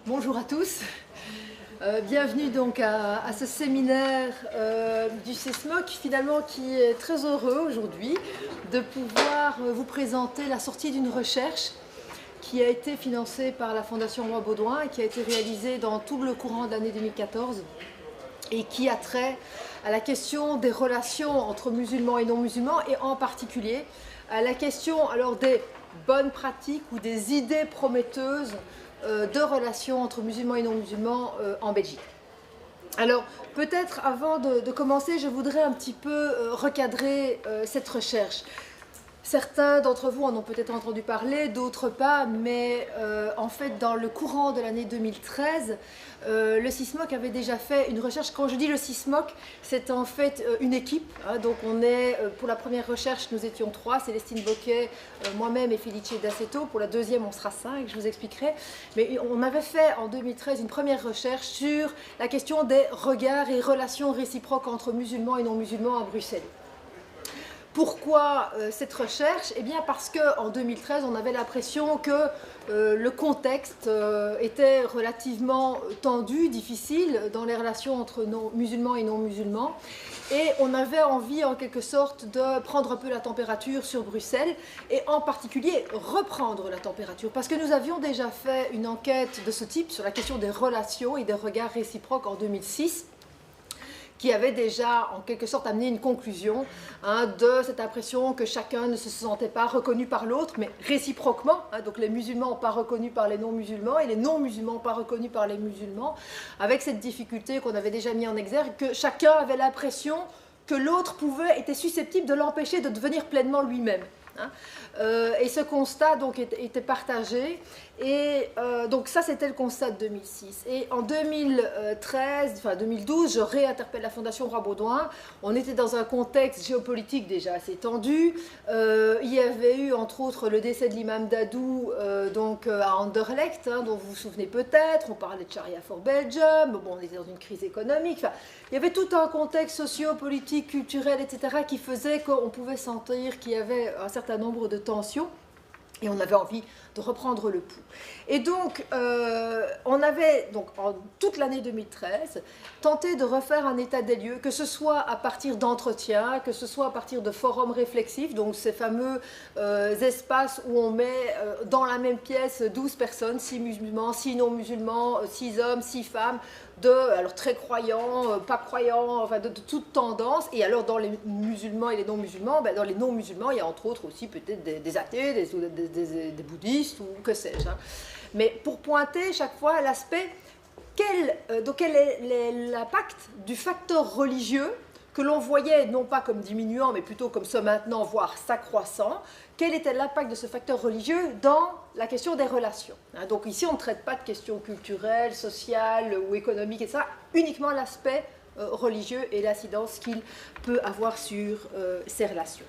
Bonjour à tous, bienvenue donc à ce séminaire du CESMOC finalement qui est très heureux aujourd'hui de pouvoir vous présenter la sortie d'une recherche qui a été financée par la Fondation Roi Baudouin et qui a été réalisée dans tout le courant de l'année 2014 et qui a trait à la question des relations entre musulmans et non-musulmans et en particulier à la question alors des bonnes pratiques ou des idées prometteuses de relations entre musulmans et non-musulmans en Belgique. Alors, peut-être avant de commencer, je voudrais un petit peu recadrer cette recherche. Certains d'entre vous en ont peut-être entendu parler, d'autres pas, mais en fait, dans le courant de l'année 2013, le CESMOC avait déjà fait une recherche. Quand je dis le CESMOC, c'est en fait une équipe. Hein, donc, on est, pour la première recherche, nous étions 3, Célestine Boquet, moi-même et Felice D'Aceto. Pour la deuxième, on sera 5, je vous expliquerai. Mais on avait fait en 2013 une première recherche sur la question des regards et relations réciproques entre musulmans et non-musulmans à Bruxelles. Pourquoi cette recherche? Eh bien parce qu'en 2013, on avait l'impression que le contexte était relativement tendu, difficile dans les relations entre musulmans et non-musulmans. Et on avait envie en quelque sorte de prendre un peu la température sur Bruxelles et en particulier reprendre la température. Parce que nous avions déjà fait une enquête de ce type sur la question des relations et des regards réciproques en 2006. Qui avait déjà en quelque sorte amené une conclusion de cette impression que chacun ne se sentait pas reconnu par l'autre, mais réciproquement. Donc les musulmans pas reconnus par les non-musulmans et les non-musulmans pas reconnus par les musulmans, avec cette difficulté qu'on avait déjà mis en exergue, que chacun avait l'impression que l'autre était susceptible de l'empêcher de devenir pleinement lui-même. Et ce constat donc était partagé et donc ça c'était le constat de 2006 et en 2012 je réinterpelle la Fondation Roi Baudouin. On était dans un contexte géopolitique déjà assez tendu, il y avait eu entre autres le décès de l'imam Dadou donc à Anderlecht, dont vous vous souvenez peut-être, on parlait de Sharia for Belgium, bon, on était dans une crise économique, enfin, il y avait tout un contexte socio-politique, culturel, etc. qui faisait qu'on pouvait sentir qu'il y avait un certain nombre de tensions et on avait envie de reprendre le pouls. Et donc, on avait, donc, en toute l'année 2013, tenté de refaire un état des lieux, que ce soit à partir d'entretiens, que ce soit à partir de forums réflexifs, donc ces fameux espaces où on met dans la même pièce 12 personnes, 6 musulmans, 6 non-musulmans, 6 hommes, 6 femmes, alors très croyants, pas croyants, enfin de toute tendance. Et alors dans les musulmans et les non-musulmans, dans les non-musulmans, il y a entre autres aussi peut-être des athées, des bouddhistes ou que sais-je. Mais pour pointer chaque fois l'aspect, quel est l'impact du facteur religieux que l'on voyait non pas comme diminuant, mais plutôt comme ce maintenant, voire s'accroissant. Quel était l'impact de ce facteur religieux dans la question des relations? Donc ici, on ne traite pas de questions culturelles, sociales ou économiques, et ça, uniquement l'aspect religieux et l'incidence qu'il peut avoir sur ces relations.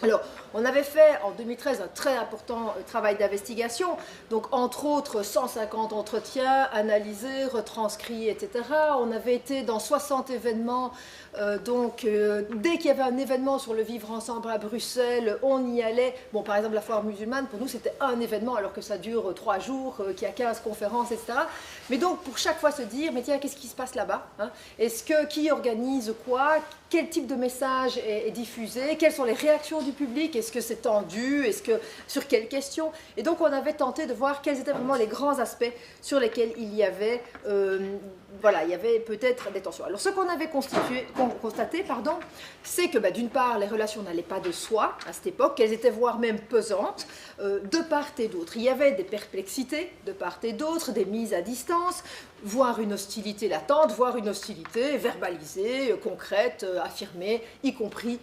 Alors, on avait fait en 2013 un très important travail d'investigation, donc entre autres 150 entretiens analysés, retranscrits, etc. On avait été dans 60 événements, dès qu'il y avait un événement sur le vivre ensemble à Bruxelles, on y allait. Bon, par exemple, la foire musulmane, pour nous, c'était un événement alors que ça dure 3 jours, qu'il y a 15 conférences, etc. Mais donc, pour chaque fois se dire, mais tiens, qu'est-ce qui se passe là-bas? Qui organise quoi? Quel type de message est diffusé? Quelles sont les réactions du public? Est-ce que c'est tendu? Sur quelles questions? Et donc, on avait tenté de voir quels étaient vraiment les grands aspects sur lesquels il y avait, il y avait peut-être des tensions. Alors, ce qu'on avait constaté, c'est que d'une part, les relations n'allaient pas de soi à cette époque, qu'elles étaient voire même pesantes, de part et d'autre. Il y avait des perplexités de part et d'autre, des mises à distance, voire une hostilité latente, voire une hostilité verbalisée, concrète, affirmée, y compris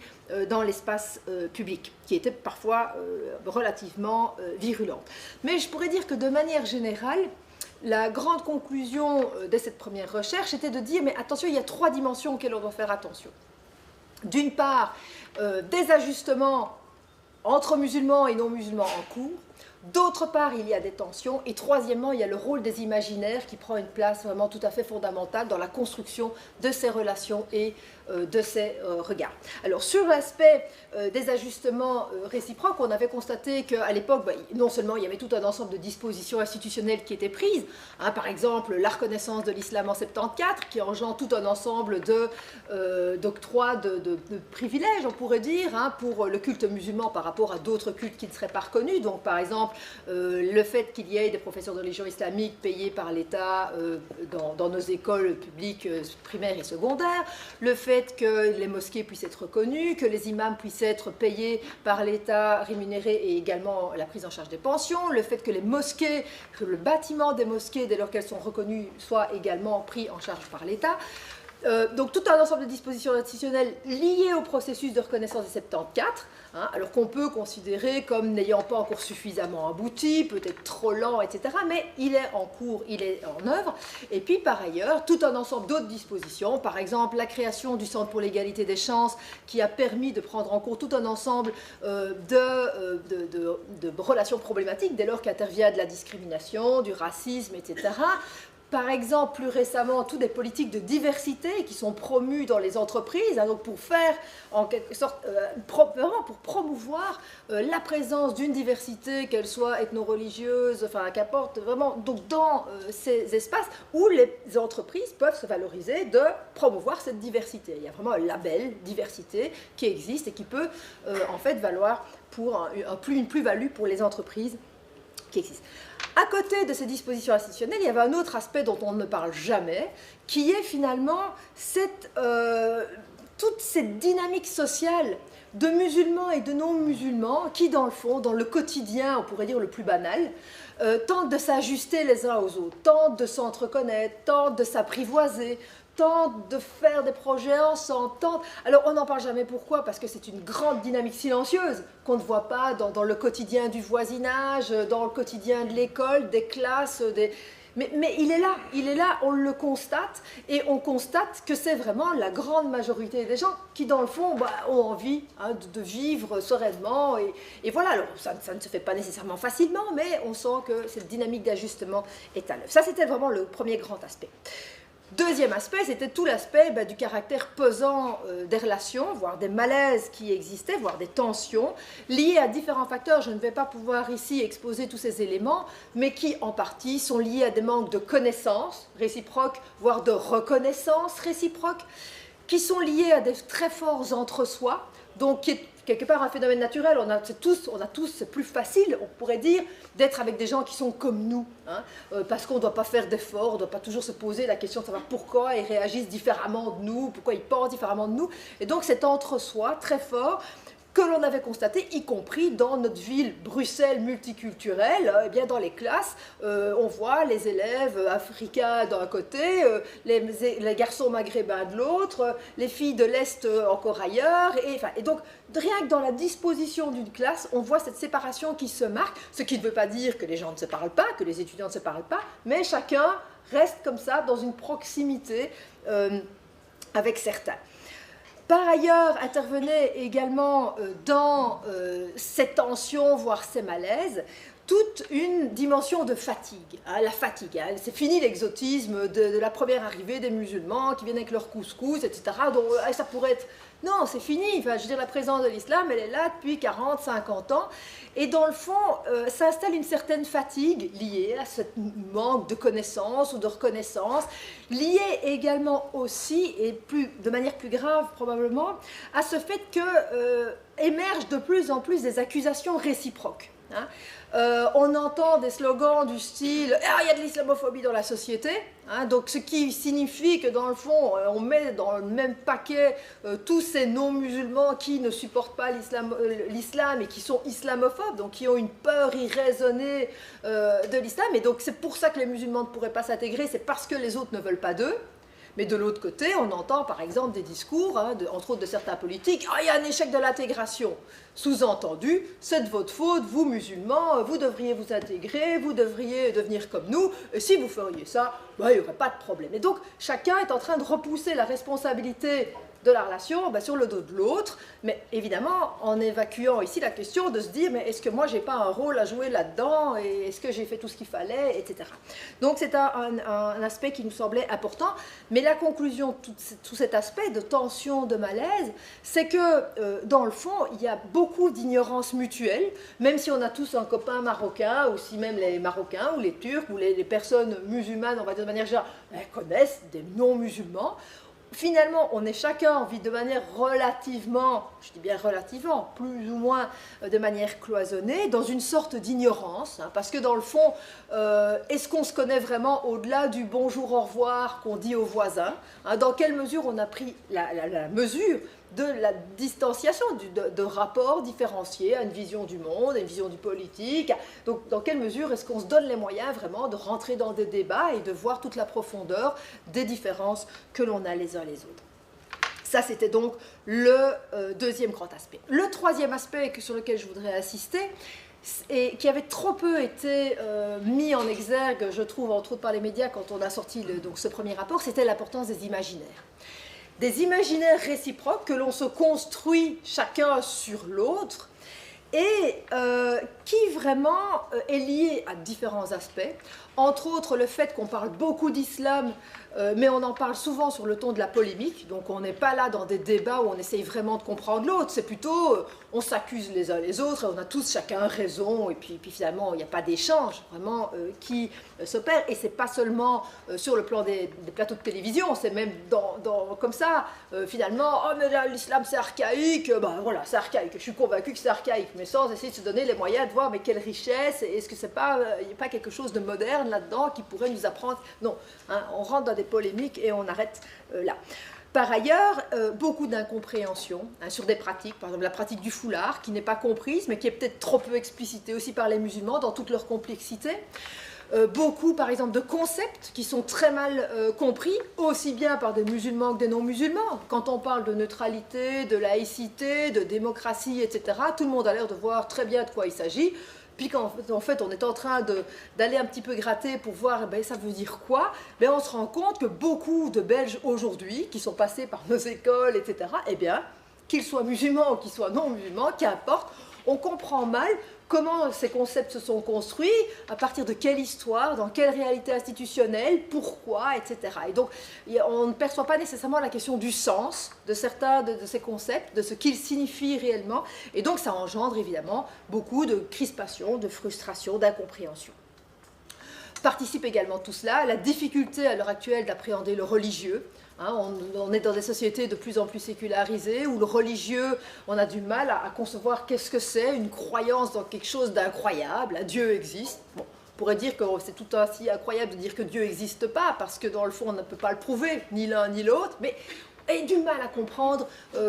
dans l'espace public, qui était parfois relativement virulente. Mais je pourrais dire que de manière générale, la grande conclusion de cette première recherche était de dire, mais attention, il y a 3 dimensions auxquelles on doit faire attention. D'une part, des ajustements entre musulmans et non-musulmans en cours. D'autre part, il y a des tensions. Et troisièmement, il y a le rôle des imaginaires qui prend une place vraiment tout à fait fondamentale dans la construction de ces relations et de ces regards. Alors, sur l'aspect des ajustements réciproques, on avait constaté qu'à l'époque, non seulement il y avait tout un ensemble de dispositions institutionnelles qui étaient prises, hein, par exemple la reconnaissance de l'islam en 74, qui engendre tout un ensemble d'octrois de privilèges, on pourrait dire, hein, pour le culte musulman par rapport à d'autres cultes qui ne seraient pas reconnus. Donc, par exemple, le fait qu'il y ait des professeurs de religion islamique payés par l'État dans nos écoles publiques primaires et secondaires, le fait que les mosquées puissent être reconnues, que les imams puissent être payés par l'État, rémunérés, et également la prise en charge des pensions, le fait que les mosquées, que le bâtiment des mosquées, dès lors qu'elles sont reconnues, soit également pris en charge par l'État. Donc tout un ensemble de dispositions institutionnelles liées au processus de reconnaissance des 74, hein, alors qu'on peut considérer comme n'ayant pas encore suffisamment abouti, peut-être trop lent, etc. Mais il est en cours, il est en œuvre. Et puis par ailleurs, tout un ensemble d'autres dispositions, par exemple la création du Centre pour l'égalité des chances, qui a permis de prendre en compte tout un ensemble de relations problématiques, dès lors qu'intervient de la discrimination, du racisme, etc. Par exemple, plus récemment, toutes des politiques de diversité qui sont promues dans les entreprises, hein, donc pour faire, en quelque sorte, vraiment pour promouvoir la présence d'une diversité, qu'elle soit ethno-religieuse, enfin, qu'apporte vraiment, donc dans ces espaces où les entreprises peuvent se valoriser de promouvoir cette diversité. Il y a vraiment un label diversité qui existe et qui peut, en fait, valoir pour une plus-value pour les entreprises qui existent. À côté de ces dispositions institutionnelles, il y avait un autre aspect dont on ne parle jamais, qui est finalement toute cette dynamique sociale de musulmans et de non-musulmans qui, dans le fond, dans le quotidien, on pourrait dire le plus banal, tentent de s'ajuster les uns aux autres, tentent de s'entreconnaître, tentent de s'apprivoiser, tentent de faire des projets ensemble, Alors on n'en parle jamais, pourquoi? Parce que c'est une grande dynamique silencieuse qu'on ne voit pas dans le quotidien du voisinage, dans le quotidien de l'école, des classes, Mais il est là, on le constate, et on constate que c'est vraiment la grande majorité des gens qui, dans le fond, ont envie, hein, de vivre sereinement, et voilà. Alors ça ne se fait pas nécessairement facilement, mais on sent que cette dynamique d'ajustement est à l'œuvre. Ça, c'était vraiment le premier grand aspect. Deuxième aspect, c'était tout l'aspect du caractère pesant des relations, voire des malaises qui existaient, voire des tensions, liées à différents facteurs. Je ne vais pas pouvoir ici exposer tous ces éléments, mais qui en partie sont liés à des manques de connaissances réciproques, voire de reconnaissance réciproque, qui sont liés à des très forts entre-soi, donc qui est quelque part un phénomène naturel. On a tous, c'est plus facile, on pourrait dire, d'être avec des gens qui sont comme nous, hein, parce qu'on ne doit pas faire d'efforts, on ne doit pas toujours se poser la question de savoir pourquoi ils réagissent différemment de nous, pourquoi ils pensent différemment de nous. Et donc cet entre-soi très fort que l'on avait constaté, y compris dans notre ville Bruxelles multiculturelle, eh bien dans les classes, on voit les élèves africains d'un côté, les garçons maghrébins de l'autre, les filles de l'Est encore ailleurs, et donc rien que dans la disposition d'une classe, on voit cette séparation qui se marque, ce qui ne veut pas dire que les gens ne se parlent pas, que les étudiants ne se parlent pas, mais chacun reste comme ça dans une proximité avec certains. Par ailleurs, intervenait également dans ces tensions, voire ces malaises, toute une dimension de fatigue. Hein, la fatigue, hein, c'est fini l'exotisme de la première arrivée des musulmans qui viennent avec leur couscous, etc. Donc ça pourrait être... Non, c'est fini. Enfin, je veux dire, la présence de l'islam, elle est là depuis 40, 50 ans. Et dans le fond, s'installe une certaine fatigue liée à ce manque de connaissances ou de reconnaissance, liée également aussi, et de manière plus grave probablement, à ce fait que émergent de plus en plus des accusations réciproques. Hein. On entend des slogans du style « Ah, il y a de l'islamophobie dans la société hein, », donc ce qui signifie que dans le fond, on met dans le même paquet tous ces non-musulmans qui ne supportent pas l'islam et qui sont islamophobes, donc qui ont une peur irraisonnée de l'islam, et donc c'est pour ça que les musulmans ne pourraient pas s'intégrer, c'est parce que les autres ne veulent pas d'eux. Mais de l'autre côté, on entend par exemple des discours, hein, entre autres de certains politiques, « Ah, il y a un échec de l'intégration ». Sous-entendu, c'est de votre faute, vous musulmans, vous devriez vous intégrer, vous devriez devenir comme nous, et si vous feriez ça, il n'y aurait pas de problème. Et donc, chacun est en train de repousser la responsabilité de la relation sur le dos de l'autre, mais évidemment en évacuant ici la question de se dire mais est-ce que moi j'ai pas un rôle à jouer là-dedans et est-ce que j'ai fait tout ce qu'il fallait, etc. Donc c'est un aspect qui nous semblait important, mais la conclusion de tout cet aspect de tension, de malaise, c'est que dans le fond il y a beaucoup d'ignorance mutuelle, même si on a tous un copain marocain, ou si même les Marocains ou les Turcs ou les personnes musulmanes, on va dire de manière générale, connaissent des non-musulmans. Finalement, on est chacun en vie de manière relativement, je dis bien relativement, plus ou moins de manière cloisonnée, dans une sorte d'ignorance, hein, parce que dans le fond, est-ce qu'on se connaît vraiment au-delà du bonjour, au revoir qu'on dit aux voisins, hein, dans quelle mesure on a pris la mesure de la distanciation, de rapports différenciés à une vision du monde, à une vision du politique. Donc, dans quelle mesure est-ce qu'on se donne les moyens vraiment de rentrer dans des débats et de voir toute la profondeur des différences que l'on a les uns les autres. Ça, c'était donc le deuxième grand aspect. Le troisième aspect sur lequel je voudrais insister, et qui avait trop peu été mis en exergue, je trouve, entre autres par les médias quand on a sorti donc ce premier rapport, c'était l'importance des imaginaires. Des imaginaires réciproques que l'on se construit chacun sur l'autre et qui vraiment est lié à différents aspects. Entre autres, le fait qu'on parle beaucoup d'islam, mais on en parle souvent sur le ton de la polémique, donc on n'est pas là dans des débats où on essaye vraiment de comprendre l'autre, c'est plutôt on s'accuse les uns les autres, et on a tous chacun raison, et puis finalement il n'y a pas d'échange vraiment qui s'opère, et c'est pas seulement sur le plan des plateaux de télévision, c'est même comme ça, finalement, oh mais là l'islam c'est archaïque, ben voilà, c'est archaïque, je suis convaincue que c'est archaïque, mais sans essayer de se donner les moyens de voir mais quelle richesse, est-ce que c'est pas, il n'y a pas quelque chose de moderne là-dedans qui pourrait nous apprendre, non, hein, on rentre dans des polémiques et on arrête là. Par ailleurs, beaucoup d'incompréhension hein, sur des pratiques, par exemple la pratique du foulard, qui n'est pas comprise, mais qui est peut-être trop peu explicitée aussi par les musulmans dans toute leur complexité. Beaucoup, par exemple, de concepts qui sont très mal compris, aussi bien par des musulmans que des non-musulmans. Quand on parle de neutralité, de laïcité, de démocratie, etc., tout le monde a l'air de voir très bien de quoi il s'agit. Puis qu'en fait, on est en train d'aller un petit peu gratter pour voir ça veut dire quoi, on se rend compte que beaucoup de Belges aujourd'hui, qui sont passés par nos écoles, etc., qu'ils soient musulmans ou qu'ils soient non musulmans, qu'importe, on comprend mal comment ces concepts se sont construits, à partir de quelle histoire, dans quelle réalité institutionnelle, pourquoi, etc. Et donc, on ne perçoit pas nécessairement la question du sens de certains de ces concepts, de ce qu'ils signifient réellement, et donc ça engendre évidemment beaucoup de crispation, de frustration, d'incompréhension. Participe également tout cela la difficulté à l'heure actuelle d'appréhender le religieux. Hein, on est dans des sociétés de plus en plus sécularisées où le religieux, on a du mal à concevoir qu'est-ce que c'est, une croyance dans quelque chose d'incroyable, un Dieu existe. Bon, on pourrait dire que c'est tout aussi incroyable de dire que Dieu n'existe pas parce que dans le fond on ne peut pas le prouver, ni l'un ni l'autre, mais et du mal à comprendre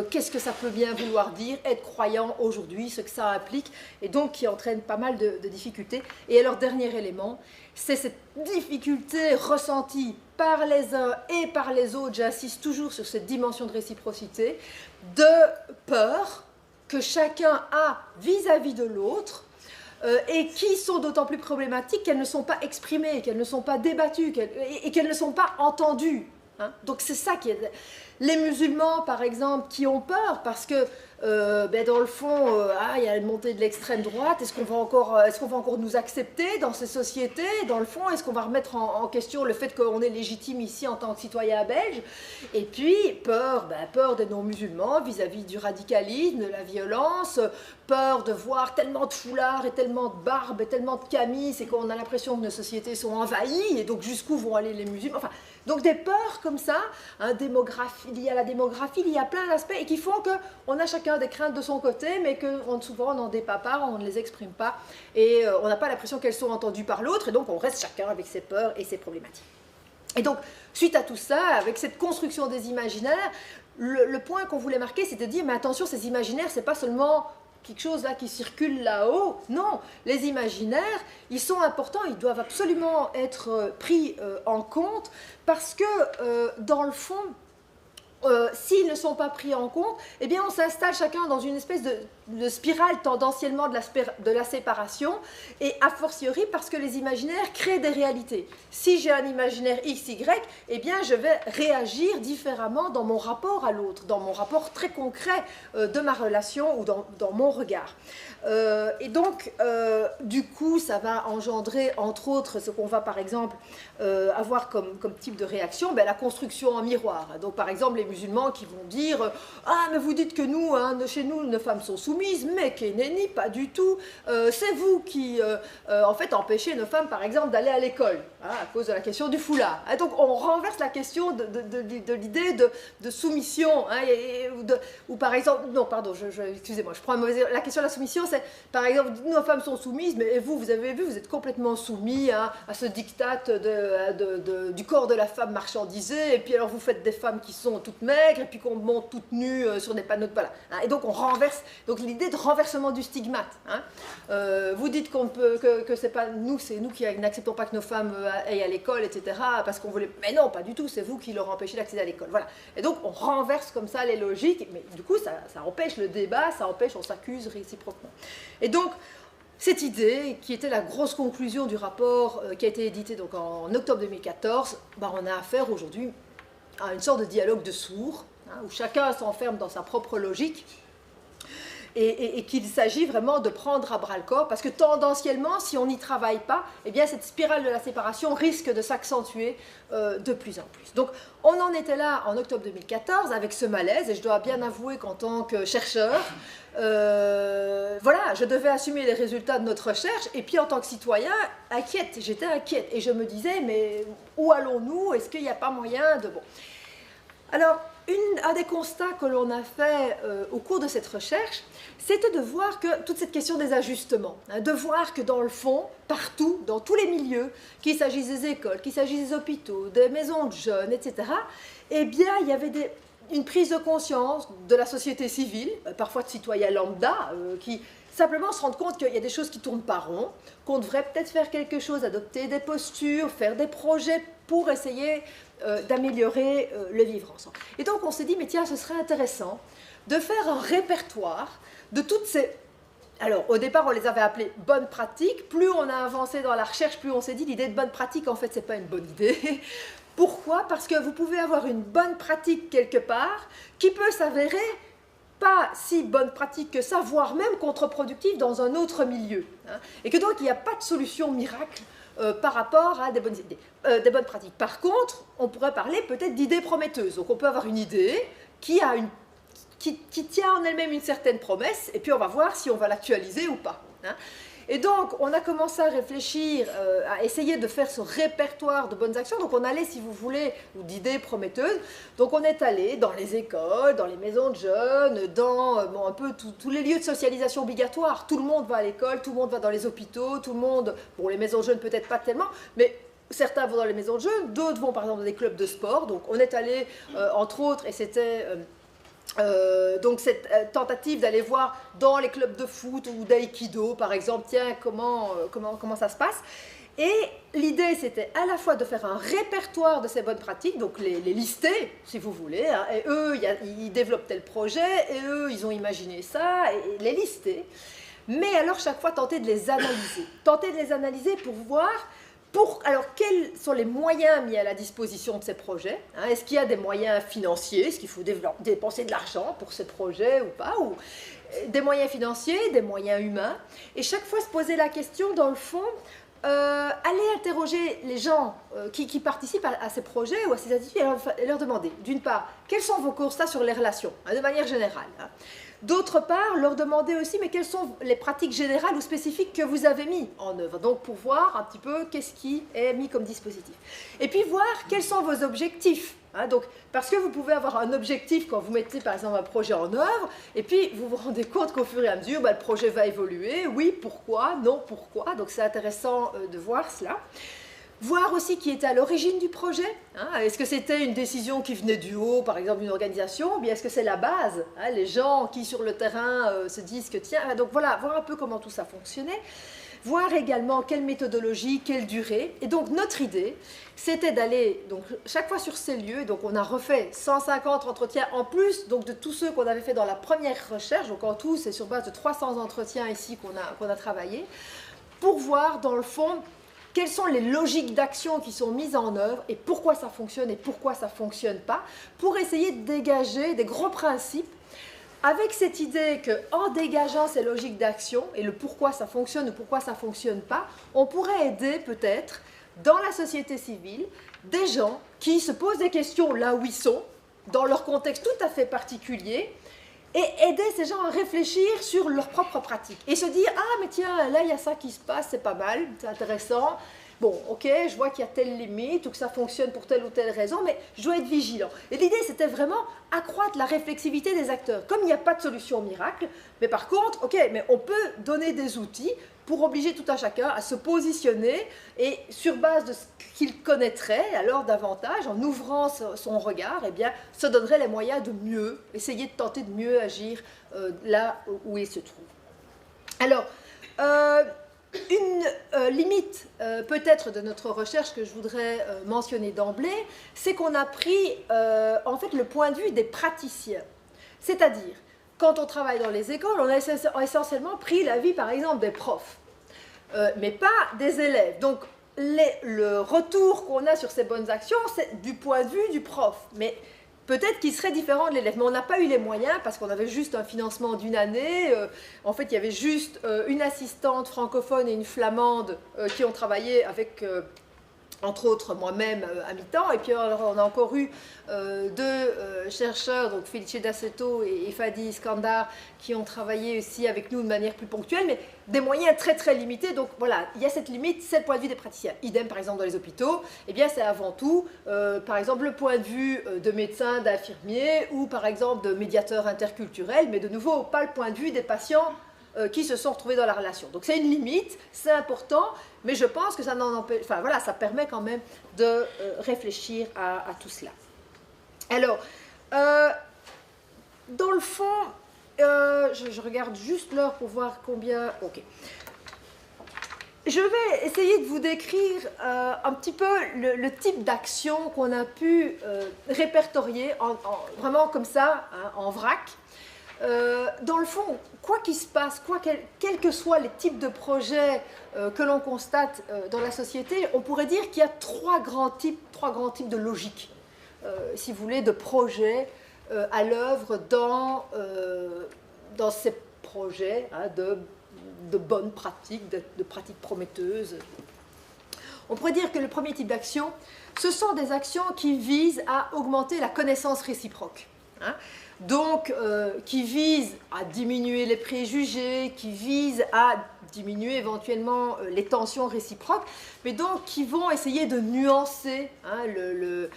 qu'est-ce que ça peut bien vouloir dire, être croyant aujourd'hui, ce que ça implique, et donc qui entraîne pas mal de difficultés. Et alors, dernier élément, c'est cette difficulté ressentie par les uns et par les autres, j'insiste toujours sur cette dimension de réciprocité, de peur que chacun a vis-à-vis de l'autre, et qui sont d'autant plus problématiques qu'elles ne sont pas exprimées, qu'elles ne sont pas débattues, et qu'elles ne sont pas entendues. Hein? Donc c'est ça qui est... Les musulmans, par exemple, qui ont peur parce que, dans le fond, il y a une montée de l'extrême droite, est-ce qu'on va encore nous accepter dans ces sociétés? Dans le fond, est-ce qu'on va remettre en question le fait qu'on est légitime ici en tant que citoyen belge? Et puis, peur des non-musulmans vis-à-vis du radicalisme, de la violence, peur de voir tellement de foulards et tellement de barbes et tellement de camis, c'est qu'on a l'impression que nos sociétés sont envahies, et donc jusqu'où vont aller les musulmans? Enfin, donc des peurs comme ça, hein, il y a la démographie, il y a plein d'aspects, et qui font qu'on a chacun des craintes de son côté, mais que souvent on n'en débat pas, on ne les exprime pas, et on n'a pas l'impression qu'elles sont entendues par l'autre, et donc on reste chacun avec ses peurs et ses problématiques. Et donc, suite à tout ça, avec cette construction des imaginaires, le point qu'on voulait marquer, c'est de dire, mais attention, ces imaginaires, c'est pas seulement quelque chose là qui circule là-haut. Non, les imaginaires, ils sont importants, ils doivent absolument être pris en compte parce que, dans le fond, si s'ils ne sont pas pris en compte, eh bien on s'installe chacun dans une espèce de spirale tendanciellement de la séparation, et a fortiori parce que les imaginaires créent des réalités. Si j'ai un imaginaire X, Y, eh bien je vais réagir différemment dans mon rapport à l'autre, dans mon rapport très concret de ma relation ou dans mon regard. Et donc, du coup, ça va engendrer, entre autres, ce qu'on va par exemple avoir comme type de réaction, ben, la construction en miroir. Donc, par exemple, les musulmans qui vont dire « Ah, mais vous dites que nous, hein, chez nous, nos femmes sont soumises, mais qu'ennéni, pas du tout. C'est vous qui, en fait, empêchez nos femmes, par exemple, d'aller à l'école, hein, à cause de la question du foulard. Et donc, on renverse la question de l'idée de soumission, hein, ou par exemple, non, pardon, excusez-moi, je prends la question de la soumission, c'est, par exemple, nos femmes sont soumises, mais vous avez vu, vous êtes complètement soumis à ce diktat du corps de la femme marchandisé, et puis alors vous faites des femmes qui sont toutes maigres, et puis qu'on monte toutes nues sur des panneaux de voilà. Hein, et donc on renverse, donc l'idée de renversement du stigmate. Hein. Vous dites qu'on peut, que c'est pas nous, c'est nous qui n'acceptons pas que nos femmes aillent à l'école, etc., parce qu'on voulait, mais non, pas du tout, c'est vous qui leur empêchez d'accéder à l'école. Voilà. Et donc on renverse comme ça les logiques, mais du coup ça empêche le débat, ça empêche, on s'accuse réciproquement. Et donc, cette idée, qui était la grosse conclusion du rapport qui a été édité donc, en octobre 2014, ben, on a affaire aujourd'hui à une sorte de dialogue de sourds, hein, où chacun s'enferme dans sa propre logique, et qu'il s'agit vraiment de prendre à bras-le-corps, parce que tendanciellement, si on n'y travaille pas, eh bien, cette spirale de la séparation risque de s'accentuer de plus en plus. Donc, on en était là en octobre 2014 avec ce malaise, et je dois bien avouer qu'en tant que chercheur, voilà, je devais assumer les résultats de notre recherche, et puis en tant que citoyen, j'étais inquiète, et je me disais, mais où allons-nous? Est-ce qu'il n'y a pas moyen de... Bon. Alors, un des constats que l'on a fait au cours de cette recherche, c'était de voir que toute cette question des ajustements, hein, de voir que dans le fond, partout, dans tous les milieux, qu'il s'agisse des écoles, qu'il s'agisse des hôpitaux, des maisons de jeunes, etc., eh bien, il y avait une prise de conscience de la société civile, parfois de citoyens lambda, qui simplement se rendent compte qu'il y a des choses qui ne tournent pas rond, qu'on devrait peut-être faire quelque chose, adopter des postures, faire des projets pour essayer d'améliorer le vivre ensemble. Et donc on s'est dit, mais tiens, ce serait intéressant de faire un répertoire de toutes ces... Alors au départ on les avait appelées bonnes pratiques, plus on a avancé dans la recherche, plus on s'est dit l'idée de bonne pratique en fait c'est pas une bonne idée. Pourquoi? Parce que vous pouvez avoir une bonne pratique quelque part qui peut s'avérer pas si bonne pratique que ça, voire même contre-productive dans un autre milieu. Hein, et que donc il n'y a pas de solution miracle par rapport à des bonnes idées, des bonnes pratiques. Par contre, on pourrait parler peut-être d'idées prometteuses. Donc on peut avoir une idée qui tient en elle-même une certaine promesse, et puis on va voir si on va l'actualiser ou pas. Hein. Et donc, on a commencé à réfléchir, à essayer de faire ce répertoire de bonnes actions. Donc, on allait, si vous voulez, ou d'idées prometteuses. Donc, on est allé dans les écoles, dans les maisons de jeunes, dans un peu tous les lieux de socialisation obligatoire. Tout le monde va à l'école, tout le monde va dans les hôpitaux, tout le monde... Bon, les maisons de jeunes, peut-être pas tellement, mais... Certains vont dans les maisons de jeunes, d'autres vont par exemple dans des clubs de sport. Donc, on est allé, entre autres, et c'était... donc cette tentative d'aller voir dans les clubs de foot ou d'aïkido par exemple, tiens, comment ça se passe. Et l'idée c'était à la fois de faire un répertoire de ces bonnes pratiques, donc les lister si vous voulez, hein, et eux ils développent tel projet, et eux ils ont imaginé ça, et les lister, mais alors chaque fois tenter de les analyser pour voir alors, quels sont les moyens mis à la disposition de ces projets, hein? Est-ce qu'il y a des moyens financiers? Est-ce qu'il faut dépenser de l'argent pour ces projets ou pas? Ou des moyens financiers, des moyens humains? Et chaque fois se poser la question, dans le fond, aller interroger les gens qui participent à ces projets ou à ces activités et leur demander, d'une part, quels sont vos constats sur les relations, hein, de manière générale, hein. D'autre part, leur demander aussi, mais quelles sont les pratiques générales ou spécifiques que vous avez mis en œuvre. Donc, pour voir un petit peu qu'est-ce qui est mis comme dispositif. Et puis, voir quels sont vos objectifs. Hein, donc, parce que vous pouvez avoir un objectif quand vous mettez, par exemple, un projet en œuvre, et puis vous vous rendez compte qu'au fur et à mesure, le projet va évoluer. Oui, pourquoi? Non, pourquoi? Donc, c'est intéressant de voir cela. Voir aussi qui était à l'origine du projet. Hein. Est-ce que c'était une décision qui venait du haut, par exemple d'une organisation, ou bien est-ce que c'est la base, hein, les gens qui sur le terrain se disent que tiens, donc voilà, voir un peu comment tout ça fonctionnait. voir également quelle méthodologie, quelle durée. Et donc notre idée, c'était d'aller donc chaque fois sur ces lieux. Donc on a refait 150 entretiens en plus donc de tous ceux qu'on avait fait dans la première recherche. Donc en tout, c'est sur base de 300 entretiens ici qu'on a travaillé, pour voir dans le fond quelles sont les logiques d'action qui sont mises en œuvre et pourquoi ça fonctionne et pourquoi ça ne fonctionne pas, pour essayer de dégager des gros principes, avec cette idée qu'en dégageant ces logiques d'action et le pourquoi ça fonctionne ou pourquoi ça ne fonctionne pas, on pourrait aider peut-être dans la société civile des gens qui se posent des questions là où ils sont, dans leur contexte tout à fait particulier, et aider ces gens à réfléchir sur leurs propres pratiques et se dire « Ah, mais tiens, là, il y a ça qui se passe, c'est pas mal, c'est intéressant. Bon, ok, je vois qu'il y a telle limite ou que ça fonctionne pour telle ou telle raison, mais je dois être vigilant. » Et l'idée, c'était vraiment accroître la réflexivité des acteurs. Comme il n'y a pas de solution miracle, mais par contre, ok, mais on peut donner des outils pour obliger tout un chacun à se positionner et sur base de ce qu'il connaîtrait, alors davantage, en ouvrant son regard, eh bien, se donnerait les moyens de mieux, essayer de tenter de mieux agir là où il se trouve. Alors, une limite peut-être de notre recherche que je voudrais mentionner d'emblée, c'est qu'on a pris en fait le point de vue des praticiens. C'est-à-dire, quand on travaille dans les écoles, on a essentiellement pris l'avis par exemple des profs, mais pas des élèves. Donc le retour qu'on a sur ces bonnes actions, c'est du point de vue du prof. Mais peut-être qu'il serait différent de l'élève, mais on n'a pas eu les moyens parce qu'on avait juste un financement d'une année. En fait, il y avait juste une assistante francophone et une flamande qui ont travaillé avec, entre autres, moi-même à mi-temps. Et puis, on a encore eu deux chercheurs, donc Felice D'Aceto et Fadi Iskandar, qui ont travaillé aussi avec nous de manière plus ponctuelle, mais des moyens très très limités. Donc voilà, il y a cette limite, c'est le point de vue des praticiens. Idem par exemple dans les hôpitaux, eh bien c'est avant tout par exemple le point de vue de médecins, d'infirmiers ou par exemple de médiateurs interculturels, mais de nouveau pas le point de vue des patients qui se sont retrouvés dans la relation. Donc c'est une limite, c'est important, mais je pense que ça n'en empêche, enfin voilà, ça permet quand même de réfléchir à tout cela. Alors, dans le fond, je regarde juste l'heure pour voir combien... Ok. Je vais essayer de vous décrire un petit peu le type d'action qu'on a pu répertorier, vraiment comme ça, hein, en vrac. Dans le fond, quoi qu'il se passe, quels que soient les types de projets que l'on constate dans la société, on pourrait dire qu'il y a trois grands types de logiques, si vous voulez, de projets à l'œuvre dans ces projets hein, de bonnes pratiques, de pratiques prometteuses. On pourrait dire que le premier type d'action, ce sont des actions qui visent à augmenter la connaissance réciproque. Hein, donc, qui visent à diminuer les préjugés, qui visent à diminuer éventuellement les tensions réciproques, mais donc qui vont essayer de nuancer hein, le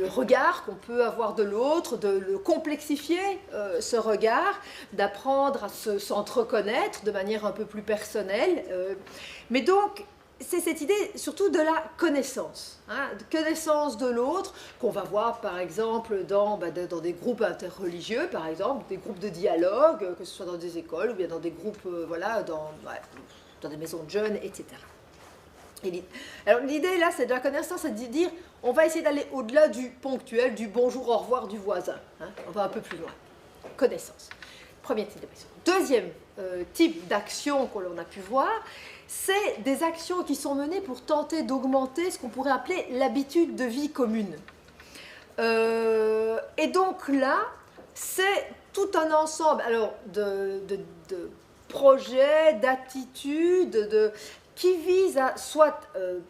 regard qu'on peut avoir de l'autre, de le complexifier, ce regard, d'apprendre à s'entreconnaître de manière un peu plus personnelle. Mais donc, c'est cette idée surtout de la connaissance, hein, de connaissance de l'autre, qu'on va voir par exemple dans des groupes interreligieux, par exemple, des groupes de dialogue, que ce soit dans des écoles ou bien dans des groupes, voilà, dans des maisons de jeunes, etc. Alors l'idée là, c'est de la connaissance, c'est de dire, on va essayer d'aller au-delà du ponctuel, du bonjour, au revoir du voisin, hein, on va un peu plus loin. Connaissance. Premier type d'action. Deuxième type d'action que l'on a pu voir, c'est des actions qui sont menées pour tenter d'augmenter ce qu'on pourrait appeler l'habitude de vie commune. Et donc là, c'est tout un ensemble alors, de projets, d'attitudes, qui visent à soit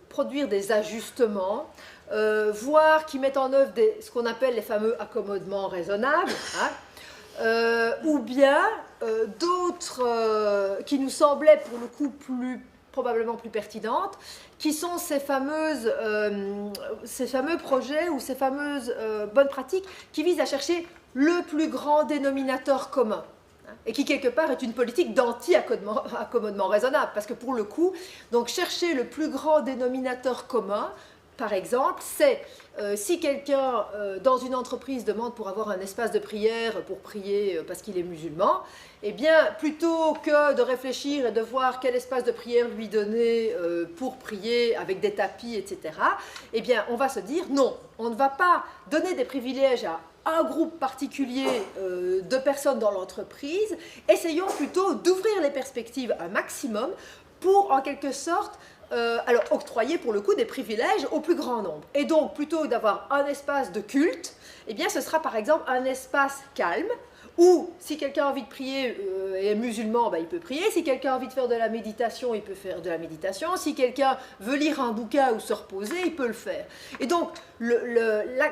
produire des ajustements, voire qui mettent en œuvre ce qu'on appelle les fameux accommodements raisonnables, hein, ou bien d'autres qui nous semblaient pour le coup probablement plus pertinentes, qui sont ces fameux projets ou ces fameuses bonnes pratiques qui visent à chercher le plus grand dénominateur commun, hein, et qui quelque part est une politique d'anti-accommodement raisonnable, parce que pour le coup, donc chercher le plus grand dénominateur commun par exemple, c'est si quelqu'un dans une entreprise demande pour avoir un espace de prière pour prier parce qu'il est musulman, eh bien, plutôt que de réfléchir et de voir quel espace de prière lui donner pour prier avec des tapis, etc., eh bien, on va se dire non, on ne va pas donner des privilèges à un groupe particulier de personnes dans l'entreprise, essayons plutôt d'ouvrir les perspectives un maximum pour, en quelque sorte, alors octroyer pour le coup des privilèges au plus grand nombre. Et donc, plutôt que d'avoir un espace de culte, eh bien, ce sera par exemple un espace calme, où si quelqu'un a envie de prier et est musulman, ben, il peut prier. Si quelqu'un a envie de faire de la méditation, il peut faire de la méditation. Si quelqu'un veut lire un bouquin ou se reposer, il peut le faire. Et donc, le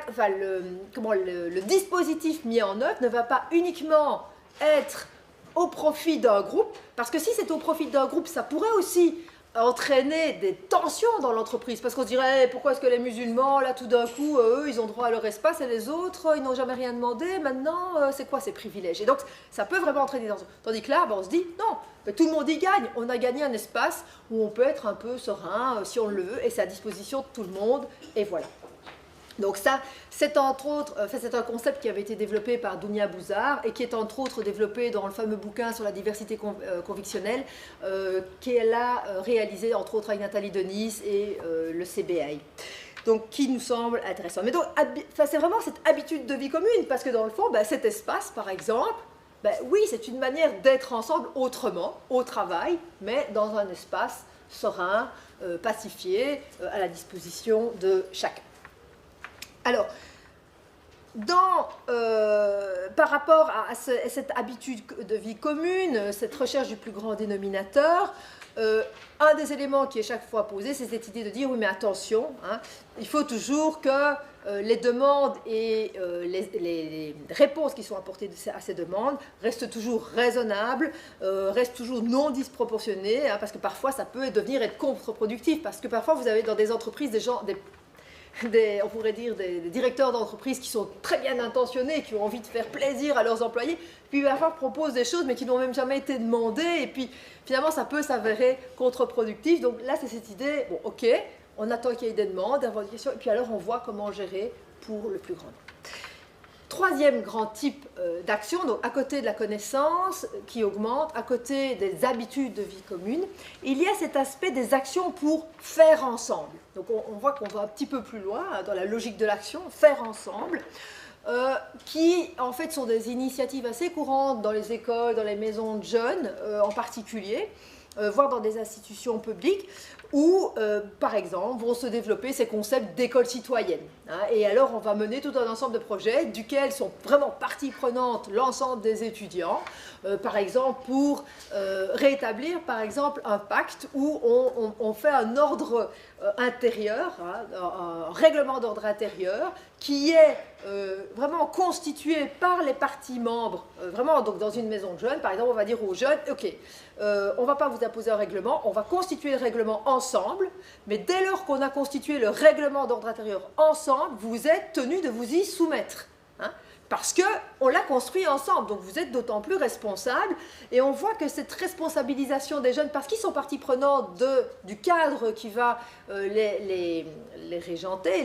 dispositif mis en œuvre ne va pas uniquement être au profit d'un groupe, parce que si c'est au profit d'un groupe, ça pourrait aussi entraîner des tensions dans l'entreprise, parce qu'on se dirait pourquoi est-ce que les musulmans, là tout d'un coup, eux, ils ont droit à leur espace et les autres, ils n'ont jamais rien demandé, maintenant, c'est quoi ces privilèges? Et donc, ça peut vraiment entraîner des tensions. Tandis que là, ben, on se dit, non, ben, tout le monde y gagne, on a gagné un espace où on peut être un peu serein, si on le veut, et c'est à disposition de tout le monde, et voilà. Donc ça, c'est entre autres, c'est un concept qui avait été développé par Dounia Bouzard et qui est entre autres développé dans le fameux bouquin sur la diversité convictionnelle qu'elle a réalisé entre autres avec Nathalie Denis et le CBI. Donc qui nous semble intéressant. Mais donc, c'est vraiment cette habitude de vie commune parce que dans le fond, ben, cet espace par exemple, ben, oui, c'est une manière d'être ensemble autrement, au travail, mais dans un espace serein, pacifié, à la disposition de chacun. Alors, par rapport à cette habitude de vie commune, cette recherche du plus grand dénominateur, un des éléments qui est chaque fois posé, c'est cette idée de dire, oui mais attention, hein, il faut toujours que les demandes et les réponses qui sont apportées à ces demandes restent toujours raisonnables, restent toujours non disproportionnées, hein, parce que parfois ça peut devenir être contre-productif, parce que parfois vous avez dans des entreprises des gens, on pourrait dire des directeurs d'entreprise qui sont très bien intentionnés, qui ont envie de faire plaisir à leurs employés, puis parfois proposent des choses mais qui n'ont même jamais été demandées, et puis finalement ça peut s'avérer contre-productif. Donc là c'est cette idée, bon ok, on attend qu'il y ait des demandes, des revendications, et puis alors on voit comment gérer pour le plus grand nombre. Troisième grand type d'action, donc à côté de la connaissance qui augmente, à côté des habitudes de vie commune, il y a cet aspect des actions pour faire ensemble. Donc on voit qu'on va un petit peu plus loin hein, dans la logique de l'action, faire ensemble, qui en fait sont des initiatives assez courantes dans les écoles, dans les maisons de jeunes en particulier, voire dans des institutions publiques, où, par exemple, vont se développer ces concepts d'école citoyenne. Hein, et alors, on va mener tout un ensemble de projets duquel sont vraiment partie prenante l'ensemble des étudiants, par exemple, pour rétablir, par exemple, un pacte où on fait un ordre intérieur, hein, un règlement d'ordre intérieur, qui est vraiment constitué par les parties membres, vraiment donc dans une maison de jeunes, par exemple, on va dire aux jeunes, ok, on ne va pas vous imposer un règlement, on va constituer le règlement ensemble, mais dès lors qu'on a constitué le règlement d'ordre intérieur ensemble, vous êtes tenus de vous y soumettre. Hein, parce qu'on l'a construit ensemble, donc vous êtes d'autant plus responsables, et on voit que cette responsabilisation des jeunes, parce qu'ils sont partie prenante du cadre qui va les régenter,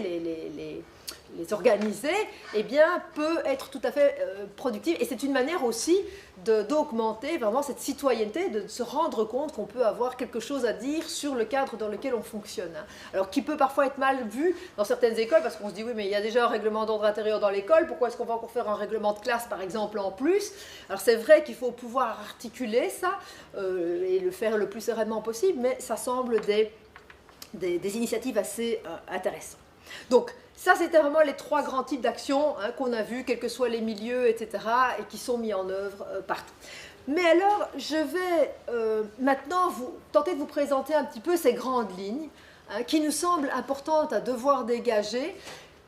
les organiser, eh bien, peut être tout à fait productive. Et c'est une manière aussi d'augmenter vraiment cette citoyenneté, de se rendre compte qu'on peut avoir quelque chose à dire sur le cadre dans lequel on fonctionne. Alors, qui peut parfois être mal vu dans certaines écoles, parce qu'on se dit, oui, mais il y a déjà un règlement d'ordre intérieur dans l'école, pourquoi est-ce qu'on va encore faire un règlement de classe, par exemple, en plus? Alors, c'est vrai qu'il faut pouvoir articuler ça et le faire le plus sereinement possible, mais ça semble des initiatives assez intéressantes. Donc, ça, c'était vraiment les trois grands types d'actions hein, qu'on a vus, quels que soient les milieux, etc., et qui sont mis en œuvre partout. Mais alors, je vais maintenant tenter de vous présenter un petit peu ces grandes lignes hein, qui nous semblent importantes à devoir dégager,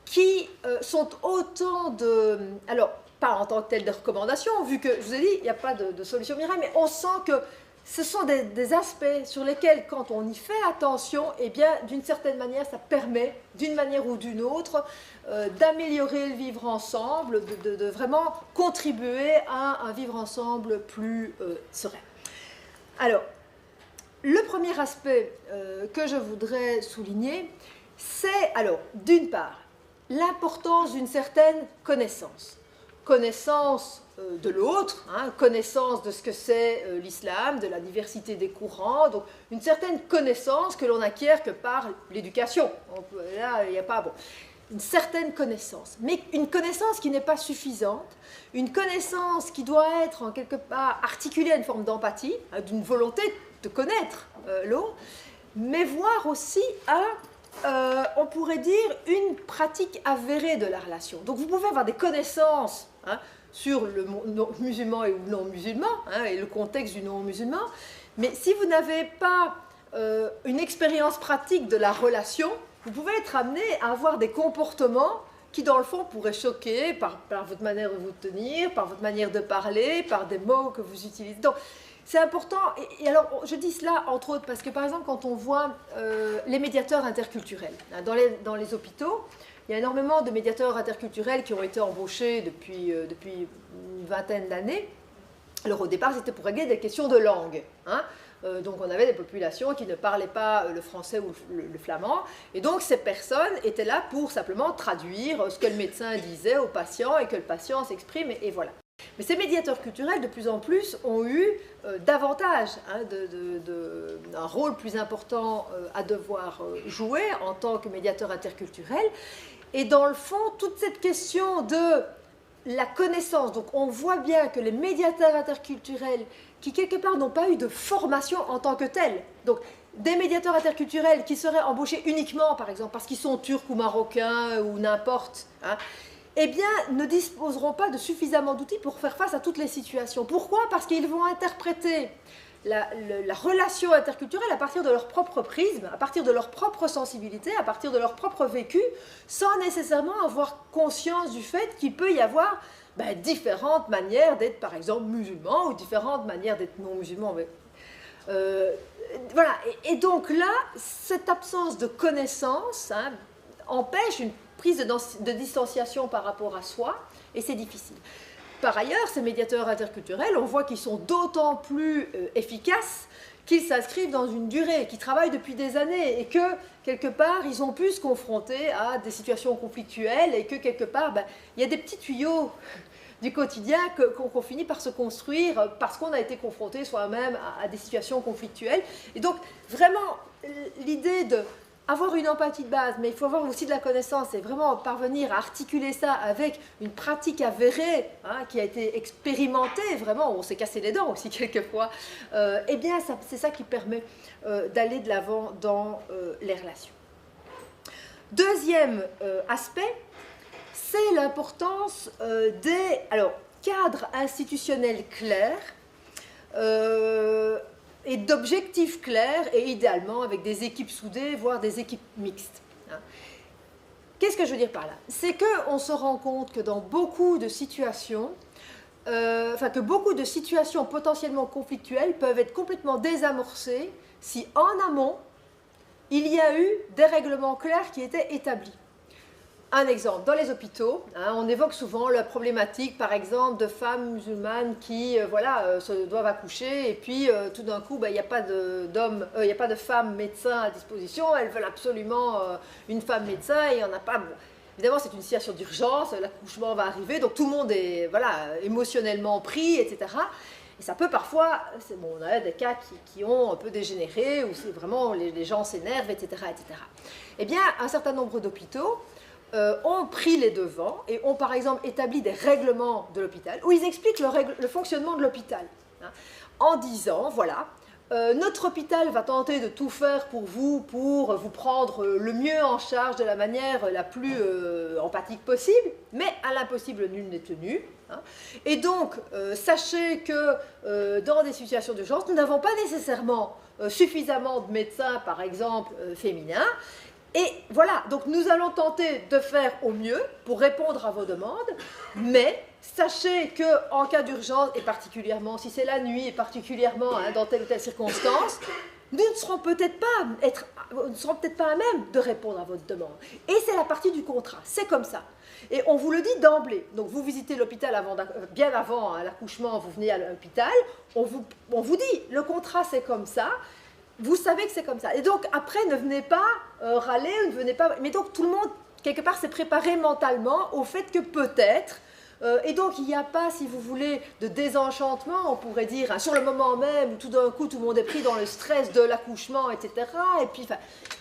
qui sont autant de... Alors, pas en tant que telles de recommandations, vu que, je vous ai dit, il n'y a pas de solution miracle, mais on sent que ce sont des aspects sur lesquels, quand on y fait attention, eh bien, d'une certaine manière, ça permet, d'une manière ou d'une autre, d'améliorer le vivre ensemble, de vraiment contribuer à un vivre ensemble plus serein. Alors, le premier aspect que je voudrais souligner, c'est, alors, d'une part, l'importance d'une certaine connaissance. Connaissance de l'autre, hein, connaissance de ce que c'est l'islam, de la diversité des courants, donc une certaine connaissance que l'on acquiert que par l'éducation. Là, il n'y a pas... Bon, une certaine connaissance, mais une connaissance qui n'est pas suffisante, une connaissance qui doit être en quelque part articulée à une forme d'empathie, hein, d'une volonté de connaître l'autre, mais voire aussi à, on pourrait dire, une pratique avérée de la relation. Donc vous pouvez avoir des connaissances hein, sur le musulman et le non-musulman, hein, et le contexte du non-musulman, mais si vous n'avez pas une expérience pratique de la relation, vous pouvez être amené à avoir des comportements qui, dans le fond, pourraient choquer par votre manière de vous tenir, par votre manière de parler, par des mots que vous utilisez. Donc, c'est important. Et alors, je dis cela, entre autres, parce que, par exemple, quand on voit les médiateurs interculturels, hein, dans les hôpitaux, il y a énormément de médiateurs interculturels qui ont été embauchés depuis une vingtaine d'années. Alors, au départ, c'était pour régler des questions de langue, hein. Donc on avait des populations qui ne parlaient pas le français ou le flamand, et donc ces personnes étaient là pour simplement traduire ce que le médecin disait au patient et que le patient s'exprime, et voilà. Mais ces médiateurs culturels, de plus en plus, ont eu davantage hein, un rôle plus important à devoir jouer en tant que médiateurs interculturels, et dans le fond, toute cette question de la connaissance, donc on voit bien que les médiateurs interculturels qui quelque part n'ont pas eu de formation en tant que tels, donc des médiateurs interculturels qui seraient embauchés uniquement par exemple parce qu'ils sont turcs ou marocains ou n'importe, hein, eh bien ne disposeront pas de suffisamment d'outils pour faire face à toutes les situations. Pourquoi? Parce qu'ils vont interpréter la relation interculturelle à partir de leur propre prisme, à partir de leur propre sensibilité, à partir de leur propre vécu, sans nécessairement avoir conscience du fait qu'il peut y avoir différentes manières d'être, par exemple, musulman ou différentes manières d'être non-musulman. Voilà. Et donc là, cette absence de connaissance hein, empêche une prise de distanciation par rapport à soi, et c'est difficile. Par ailleurs, ces médiateurs interculturels, on voit qu'ils sont d'autant plus efficaces qu'ils s'inscrivent dans une durée, qu'ils travaillent depuis des années et que, quelque part, ils ont pu se confronter à des situations conflictuelles et que, quelque part, il y a des petits tuyaux du quotidien qu'on finit par se construire parce qu'on a été confronté soi-même à des situations conflictuelles. Et donc, vraiment, l'idée de avoir une empathie de base, mais il faut avoir aussi de la connaissance et vraiment parvenir à articuler ça avec une pratique avérée hein, qui a été expérimentée, vraiment, on s'est cassé les dents aussi quelquefois, eh bien c'est ça qui permet d'aller de l'avant dans les relations. Deuxième aspect, c'est l'importance des cadres institutionnels clairs, et d'objectifs clairs et idéalement avec des équipes soudées, voire des équipes mixtes. Qu'est-ce que je veux dire par là? C'est qu'on se rend compte que dans beaucoup de situations, que beaucoup de situations potentiellement conflictuelles peuvent être complètement désamorcées si en amont, il y a eu des règlements clairs qui étaient établis. Un exemple, dans les hôpitaux, hein, on évoque souvent la problématique, par exemple, de femmes musulmanes qui se doivent accoucher et puis tout d'un coup, il n'y a pas de femmes médecins à disposition, elles veulent absolument une femme médecin et il n'y en a pas. Bon, évidemment, c'est une situation d'urgence, l'accouchement va arriver, donc tout le monde est émotionnellement pris, etc. Et ça peut parfois, on a des cas qui ont un peu dégénéré, où c'est vraiment les gens s'énervent, etc., etc. Eh bien, un certain nombre d'hôpitaux ont pris les devants et ont par exemple établi des règlements de l'hôpital où ils expliquent le fonctionnement de l'hôpital hein, en disant voilà, notre hôpital va tenter de tout faire pour vous prendre le mieux en charge de la manière la plus empathique possible, mais à l'impossible nul n'est tenu. Hein. Et donc, sachez que dans des situations d'urgence, nous n'avons pas nécessairement suffisamment de médecins, par exemple, féminins. Et voilà, donc nous allons tenter de faire au mieux pour répondre à vos demandes, mais sachez qu'en cas d'urgence, et particulièrement si c'est la nuit, et particulièrement dans telle ou telle circonstance, nous ne serons peut-être pas à même de répondre à votre demande. Et c'est la partie du contrat, c'est comme ça. Et on vous le dit d'emblée. Donc vous visitez l'hôpital bien avant l'accouchement, vous venez à l'hôpital, on vous dit, le contrat c'est comme ça. vous savez que c'est comme ça. Et donc, après, ne venez pas râler, ne venez pas... Mais donc, tout le monde, quelque part, s'est préparé mentalement au fait que peut-être... et donc, il n'y a pas, si vous voulez, de désenchantement, on pourrait dire, hein, sur le moment même, où tout d'un coup, tout le monde est pris dans le stress de l'accouchement, etc. Et, puis,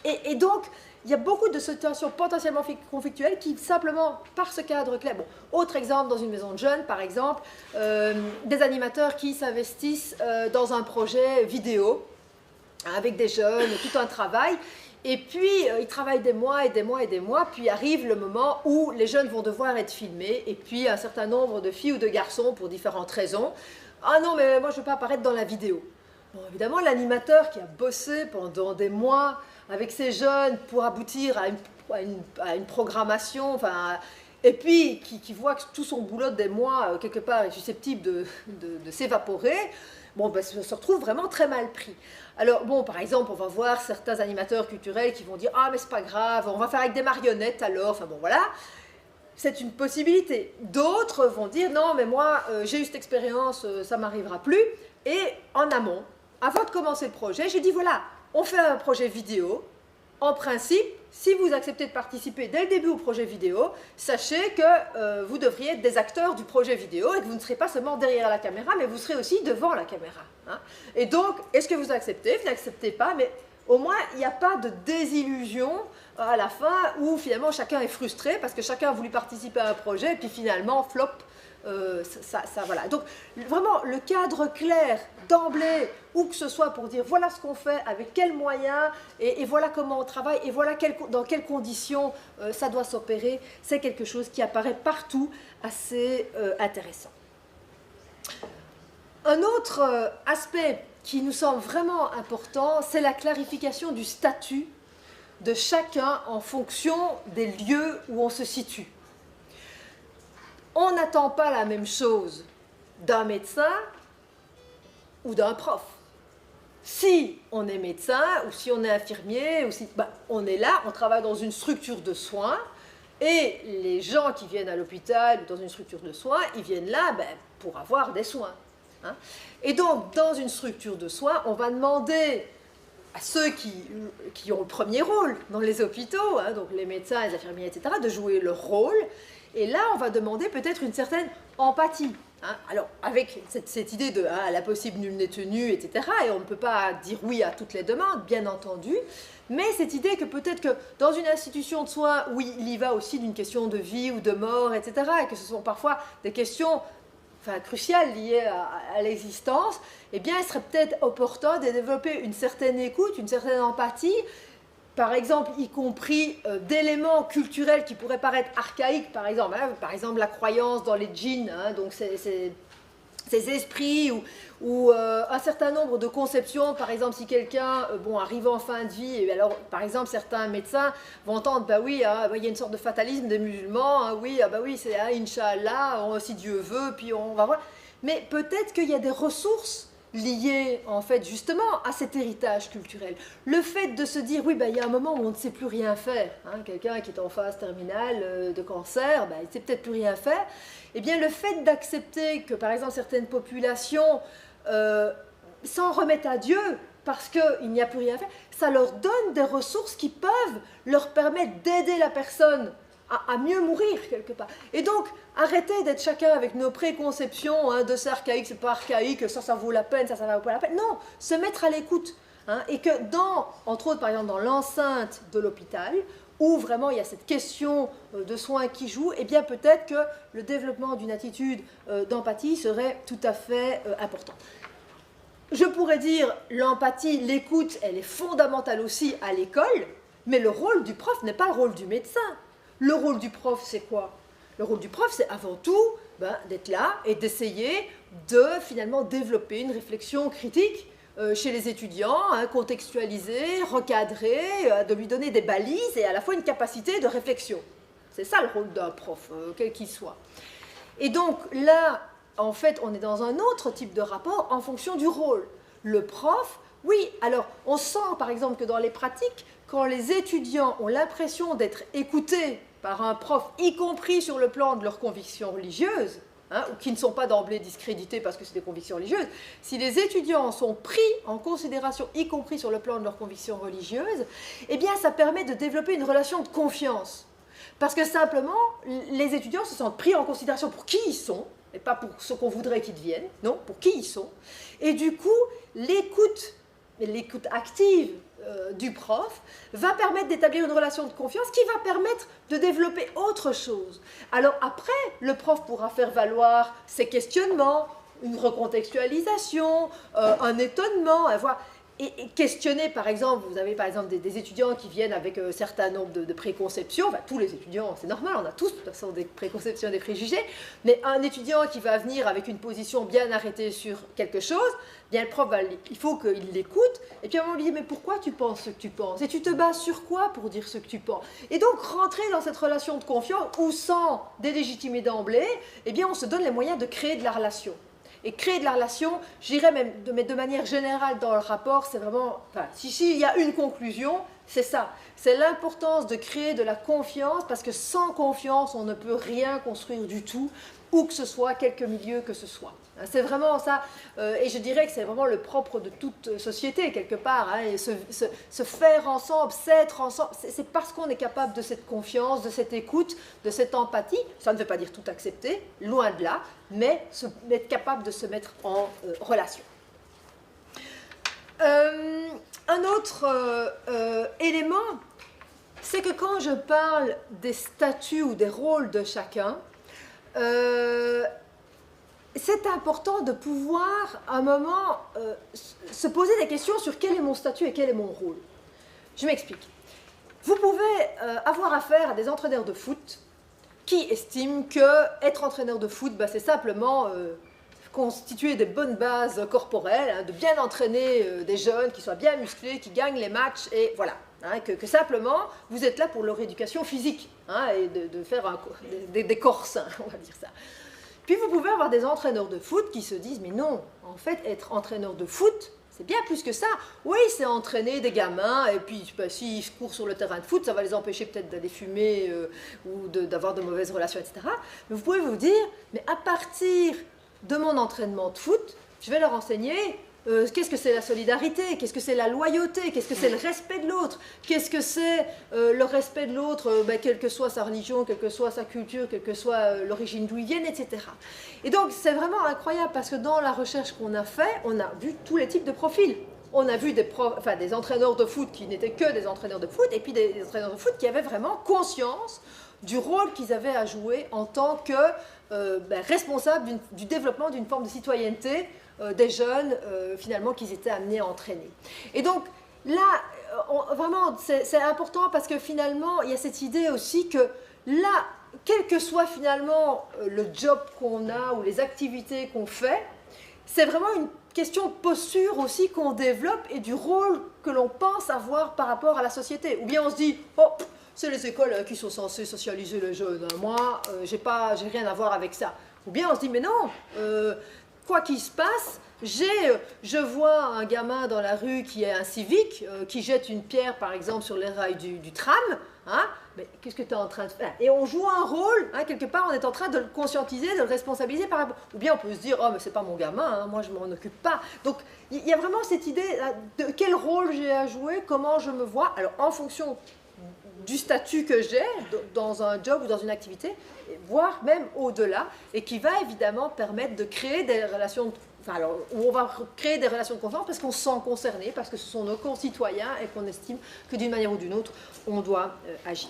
et donc, il y a beaucoup de situations potentiellement conflictuelles qui, simplement, par ce cadre clair... Bon, autre exemple, dans une maison de jeunes, par exemple, des animateurs qui s'investissent dans un projet vidéo, avec des jeunes, tout un travail, et puis ils travaillent des mois et des mois et des mois, puis arrive le moment où les jeunes vont devoir être filmés, et puis un certain nombre de filles ou de garçons, pour différentes raisons, « Ah non, mais moi je ne veux pas apparaître dans la vidéo ». Bon, évidemment, l'animateur qui a bossé pendant des mois avec ces jeunes pour aboutir à une programmation, enfin... Et puis, qui voit que tout son boulot des mois, quelque part, est susceptible de s'évaporer, bon, ben, se retrouve vraiment très mal pris. Alors, bon, par exemple, on va voir certains animateurs culturels qui vont dire « Ah, mais c'est pas grave, on va faire avec des marionnettes alors », enfin bon, voilà. C'est une possibilité. D'autres vont dire « Non, mais moi, j'ai eu cette expérience, ça m'arrivera plus ». Et en amont, avant de commencer le projet, j'ai dit « Voilà, on fait un projet vidéo. En principe, si vous acceptez de participer dès le début au projet vidéo, sachez que vous devriez être des acteurs du projet vidéo et que vous ne serez pas seulement derrière la caméra, mais vous serez aussi devant la caméra. Hein. Et donc, est-ce que vous acceptez? Vous n'acceptez pas, mais au moins, il n'y a pas de désillusion à la fin où finalement chacun est frustré parce que chacun a voulu participer à un projet et puis finalement, flop. Voilà. Donc, vraiment, le cadre clair d'emblée, ou que ce soit pour dire voilà ce qu'on fait, avec quels moyens, et voilà comment on travaille, et voilà dans quelles conditions ça doit s'opérer, c'est quelque chose qui apparaît partout assez intéressant. Un autre aspect qui nous semble vraiment important, c'est la clarification du statut de chacun en fonction des lieux où on se situe. On n'attend pas la même chose d'un médecin ou d'un prof. Si on est médecin ou si on est infirmier, ou si, on est là, on travaille dans une structure de soins et les gens qui viennent à l'hôpital ou dans une structure de soins, ils viennent là pour avoir des soins. Hein. Et donc, dans une structure de soins, on va demander à ceux qui ont le premier rôle dans les hôpitaux, hein, donc les médecins, les infirmiers, etc., de jouer leur rôle. Et là, on va demander peut-être une certaine empathie. Hein. Alors, avec cette idée de à la possible nul n'est tenu, etc., et on ne peut pas dire oui à toutes les demandes, bien entendu, mais cette idée que peut-être que dans une institution de soins, oui, il y va aussi d'une question de vie ou de mort, etc., et que ce sont parfois des questions cruciales liées à l'existence, eh bien, il serait peut-être opportun de développer une certaine écoute, une certaine empathie, par exemple, y compris d'éléments culturels qui pourraient paraître archaïques, par exemple la croyance dans les djinns, hein, donc ces esprits, ou un certain nombre de conceptions, par exemple, si quelqu'un arrive en fin de vie, et alors, par exemple, certains médecins vont entendre, il y a une sorte de fatalisme des musulmans, hein, oui, c'est Inch'Allah, si Dieu veut, puis on va voir. Mais peut-être qu'il y a des ressources lié en fait justement à cet héritage culturel. Le fait de se dire, oui, il y a un moment où on ne sait plus rien faire, hein, quelqu'un qui est en phase terminale de cancer, il ne sait peut-être plus rien faire, eh bien le fait d'accepter que par exemple certaines populations s'en remettent à Dieu parce qu'il n'y a plus rien à faire, ça leur donne des ressources qui peuvent leur permettre d'aider la personne à mieux mourir quelque part. Et donc, arrêtez d'être chacun avec nos préconceptions, hein, de c'est archaïque, c'est pas archaïque, ça vaut la peine, ça vaut pas la peine. Non, se mettre à l'écoute. Hein, et que entre autres, par exemple, dans l'enceinte de l'hôpital, où vraiment il y a cette question de soins qui joue, eh bien peut-être que le développement d'une attitude d'empathie serait tout à fait important. Je pourrais dire, l'empathie, l'écoute, elle est fondamentale aussi à l'école, mais le rôle du prof n'est pas le rôle du médecin. Le rôle du prof, c'est quoi? Le rôle du prof, c'est avant tout d'être là et d'essayer de finalement développer une réflexion critique chez les étudiants, hein, contextualiser, recadrer, de lui donner des balises et à la fois une capacité de réflexion. C'est ça le rôle d'un prof, quel qu'il soit. Et donc là, en fait, on est dans un autre type de rapport en fonction du rôle. Le prof, oui, alors on sent par exemple que dans les pratiques, quand les étudiants ont l'impression d'être écoutés par un prof, y compris sur le plan de leurs convictions religieuses, hein, ou qui ne sont pas d'emblée discrédités parce que c'est des convictions religieuses, si les étudiants sont pris en considération, y compris sur le plan de leurs convictions religieuses, eh bien ça permet de développer une relation de confiance. Parce que simplement, les étudiants se sentent pris en considération pour qui ils sont, et pas pour ce qu'on voudrait qu'ils deviennent, non, pour qui ils sont. Et du coup, l'écoute active du prof va permettre d'établir une relation de confiance qui va permettre de développer autre chose. Alors après, le prof pourra faire valoir ses questionnements, une recontextualisation, un étonnement, et questionner, par exemple, vous avez par exemple des étudiants qui viennent avec un certain nombre de préconceptions, enfin, tous les étudiants, c'est normal, on a tous de toute façon des préconceptions, des préjugés, mais un étudiant qui va venir avec une position bien arrêtée sur quelque chose, bien le prof, il faut qu'il l'écoute, et puis à un moment on lui dit, mais pourquoi tu penses ce que tu penses? Et tu te bases sur quoi pour dire ce que tu penses? Et donc rentrer dans cette relation de confiance, où sans délégitimer d'emblée, eh bien on se donne les moyens de créer de la relation. Et créer de la relation, je dirais même de manière générale dans le rapport, c'est vraiment, enfin, si il y a une conclusion, c'est ça. C'est l'importance de créer de la confiance, parce que sans confiance, on ne peut rien construire du tout, où que ce soit, quelque milieu que ce soit. C'est vraiment ça, et je dirais que c'est vraiment le propre de toute société, quelque part, hein, et se faire ensemble, s'être ensemble, c'est parce qu'on est capable de cette confiance, de cette écoute, de cette empathie. Ça ne veut pas dire tout accepter, loin de là, mais être capable de se mettre en relation. Un autre élément, c'est que quand je parle des statuts ou des rôles de chacun, c'est important de pouvoir, à un moment, se poser des questions sur quel est mon statut et quel est mon rôle. Je m'explique. Vous pouvez avoir affaire à des entraîneurs de foot qui estiment qu'être entraîneur de foot, c'est simplement constituer des bonnes bases corporelles, hein, de bien entraîner des jeunes qui soient bien musclés, qui gagnent les matchs, et voilà. Hein, que simplement, vous êtes là pour leur éducation physique, hein, et de faire des corps sains, on va dire ça. Puis vous pouvez avoir des entraîneurs de foot qui se disent, mais non, en fait, être entraîneur de foot, c'est bien plus que ça. Oui, c'est entraîner des gamins, et puis s'ils courent sur le terrain de foot, ça va les empêcher peut-être d'aller fumer ou d'avoir de mauvaises relations, etc. Mais vous pouvez vous dire, mais à partir de mon entraînement de foot, je vais leur enseigner qu'est-ce que c'est la solidarité, qu'est-ce que c'est la loyauté, qu'est-ce que c'est le respect de l'autre, qu'est-ce que c'est le respect de l'autre, quelle que soit sa religion, quelle que soit sa culture, quelle que soit l'origine d'où ils viennent, etc. Et donc c'est vraiment incroyable parce que dans la recherche qu'on a fait, on a vu tous les types de profils. On a vu des entraîneurs de foot qui n'étaient que des entraîneurs de foot, et puis des entraîneurs de foot qui avaient vraiment conscience du rôle qu'ils avaient à jouer en tant que responsables du développement d'une forme de citoyenneté des jeunes, finalement, qu'ils étaient amenés à entraîner. Et donc, là, vraiment, c'est important parce que finalement, il y a cette idée aussi que là, quel que soit finalement le job qu'on a ou les activités qu'on fait, c'est vraiment une question de posture aussi qu'on développe et du rôle que l'on pense avoir par rapport à la société. Ou bien on se dit, oh, c'est les écoles qui sont censées socialiser les jeunes, moi, j'ai rien à voir avec ça. Ou bien on se dit, mais non, quoi qu'il se passe, je vois un gamin dans la rue qui est un civique, qui jette une pierre par exemple sur les rails du tram, hein, mais qu'est-ce que tu es en train de faire? Et on joue un rôle, hein, quelque part on est en train de le conscientiser, de le responsabiliser par rapport. Ou bien on peut se dire, oh mais c'est pas mon gamin, hein, moi je m'en occupe pas. Donc il y a vraiment cette idée de quel rôle j'ai à jouer, comment je me vois, alors en fonction du statut que j'ai dans un job ou dans une activité, voire même au-delà, et qui va évidemment permettre de créer des relations, où on va créer des relations de confiance parce qu'on se sent concerné, parce que ce sont nos concitoyens et qu'on estime que d'une manière ou d'une autre, on doit agir.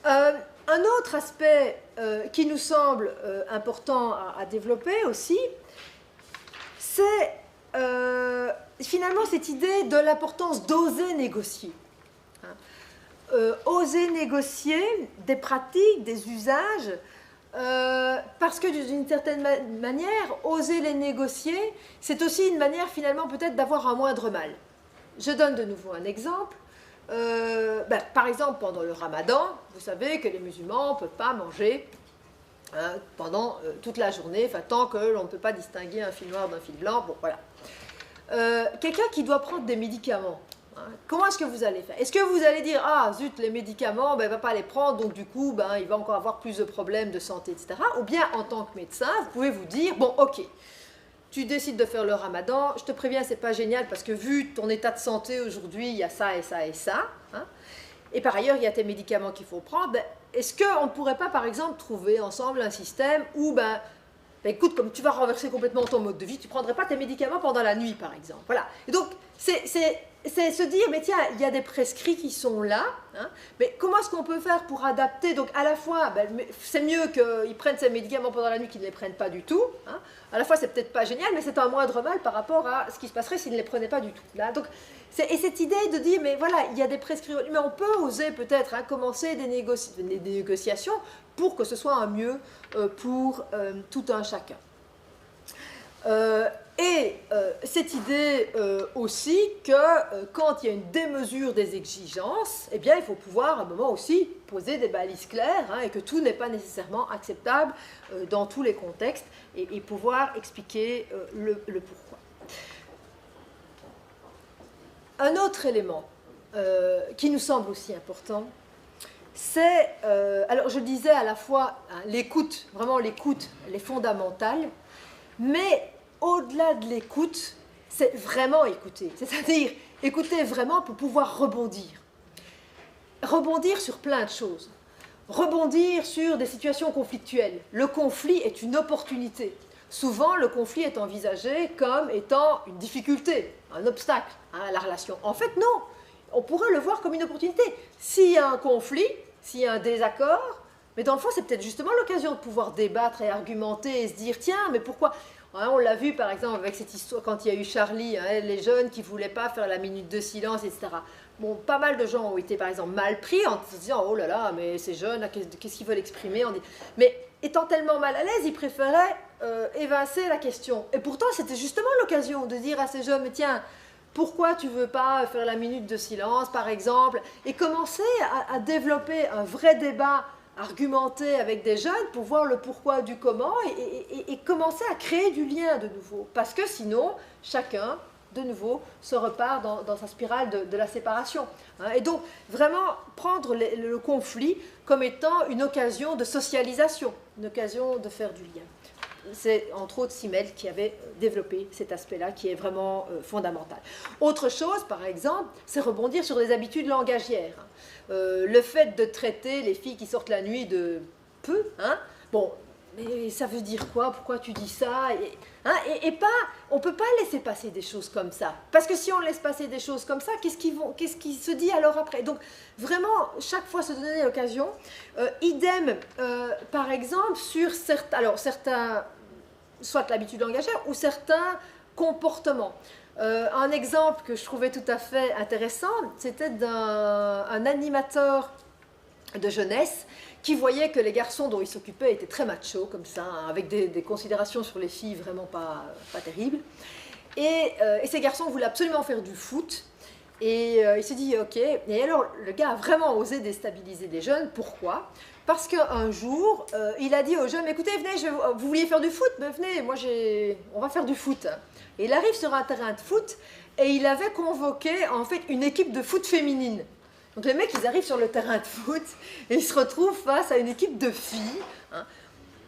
Un autre aspect qui nous semble important à développer aussi, c'est finalement cette idée de l'importance d'oser négocier. Oser négocier des pratiques, des usages, parce que d'une certaine manière, oser les négocier, c'est aussi une manière finalement peut-être d'avoir un moindre mal. Je donne de nouveau un exemple. Par exemple, pendant le ramadan, vous savez que les musulmans ne peuvent pas manger pendant toute la journée, tant que l'on ne peut pas distinguer un fil noir d'un fil blanc. Bon, voilà. Quelqu'un qui doit prendre des médicaments, Comment est-ce que vous allez faire? Est-ce que vous allez dire, ah zut, les médicaments, ben, il ne va pas les prendre, donc du coup, ben, il va encore avoir plus de problèmes de santé, etc. Ou bien, en tant que médecin, vous pouvez vous dire, bon, ok, tu décides de faire le ramadan, je te préviens, c'est pas génial, parce que vu ton état de santé aujourd'hui, il y a ça et ça et ça, et par ailleurs, il y a tes médicaments qu'il faut prendre, ben, est-ce qu'on ne pourrait pas, par exemple, trouver ensemble un système où, ben, écoute, comme tu vas renverser complètement ton mode de vie, tu ne prendrais pas tes médicaments pendant la nuit, par exemple. Voilà. Et donc, c'est se dire, mais tiens, il y a des prescrits qui sont là, mais comment est-ce qu'on peut faire pour adapter? Donc, à la fois, ben, c'est mieux qu'ils prennent ces médicaments pendant la nuit qu'ils ne les prennent pas du tout. À la fois, c'est peut-être pas génial, mais c'est un moindre mal par rapport à ce qui se passerait s'ils ne les prenaient pas du tout. Là. Donc, et cette idée de dire, mais voilà, il y a des prescrits, mais on peut oser peut-être commencer des négociations pour que ce soit un mieux pour tout un chacun. Cette idée aussi que quand il y a une démesure des exigences, eh bien, il faut pouvoir à un moment aussi poser des balises claires et que tout n'est pas nécessairement acceptable dans tous les contextes et pouvoir expliquer le pourquoi. Un autre élément qui nous semble aussi important, c'est, alors je disais à la fois l'écoute, vraiment l'écoute, elle est fondamentale, mais au-delà de l'écoute, c'est vraiment écouter, c'est-à-dire écouter vraiment pour pouvoir rebondir. Rebondir sur plein de choses, rebondir sur des situations conflictuelles. Le conflit est une opportunité. Souvent, le conflit est envisagé comme étant une difficulté, un obstacle à la relation. En fait, non, on pourrait le voir comme une opportunité. S'il y a un conflit, s'il y a un désaccord, mais dans le fond, c'est peut-être justement l'occasion de pouvoir débattre et argumenter et se dire, tiens, mais pourquoi? On l'a vu par exemple avec cette histoire quand il y a eu Charlie, les jeunes qui ne voulaient pas faire la minute de silence, etc. Bon, pas mal de gens ont été par exemple mal pris en se disant, oh là là, mais ces jeunes, qu'est-ce qu'ils veulent exprimer? Mais étant tellement mal à l'aise, ils préféraient évincer la question. Et pourtant, c'était justement l'occasion de dire à ces jeunes, mais tiens, pourquoi tu ne veux pas faire la minute de silence, par exemple, et commencer à développer un vrai débat argumenter avec des jeunes pour voir le pourquoi du comment et commencer à créer du lien de nouveau. Parce que sinon, chacun, de nouveau, se repart dans sa spirale de la séparation. Et donc, vraiment prendre le conflit comme étant une occasion de socialisation, une occasion de faire du lien. C'est entre autres Simmel qui avait développé cet aspect-là qui est vraiment fondamental. Autre chose, par exemple, c'est rebondir sur des habitudes langagières. Le fait de traiter les filles qui sortent la nuit de peu, bon, mais ça veut dire quoi? Pourquoi tu dis ça? On ne peut pas laisser passer des choses comme ça. Parce que si on laisse passer des choses comme ça, qu'est-ce qui se dit alors après? Donc, vraiment, chaque fois se donner l'occasion. Idem, par exemple, sur certains, soit l'habitude langagière ou certains comportements. Un exemple que je trouvais tout à fait intéressant, c'était d'un animateur de jeunesse qui voyait que les garçons dont il s'occupait étaient très machos, comme ça, avec des considérations sur les filles vraiment pas terribles. Et ces garçons voulaient absolument faire du foot. Et il s'est dit, ok. Et alors, le gars a vraiment osé déstabiliser les jeunes. Pourquoi? Parce qu'un jour, il a dit aux jeunes, écoutez, venez, vous vouliez faire du foot? Ben, venez, on va faire du foot. Et il arrive sur un terrain de foot et il avait convoqué en fait une équipe de foot féminine. Donc les mecs, ils arrivent sur le terrain de foot et ils se retrouvent face à une équipe de filles,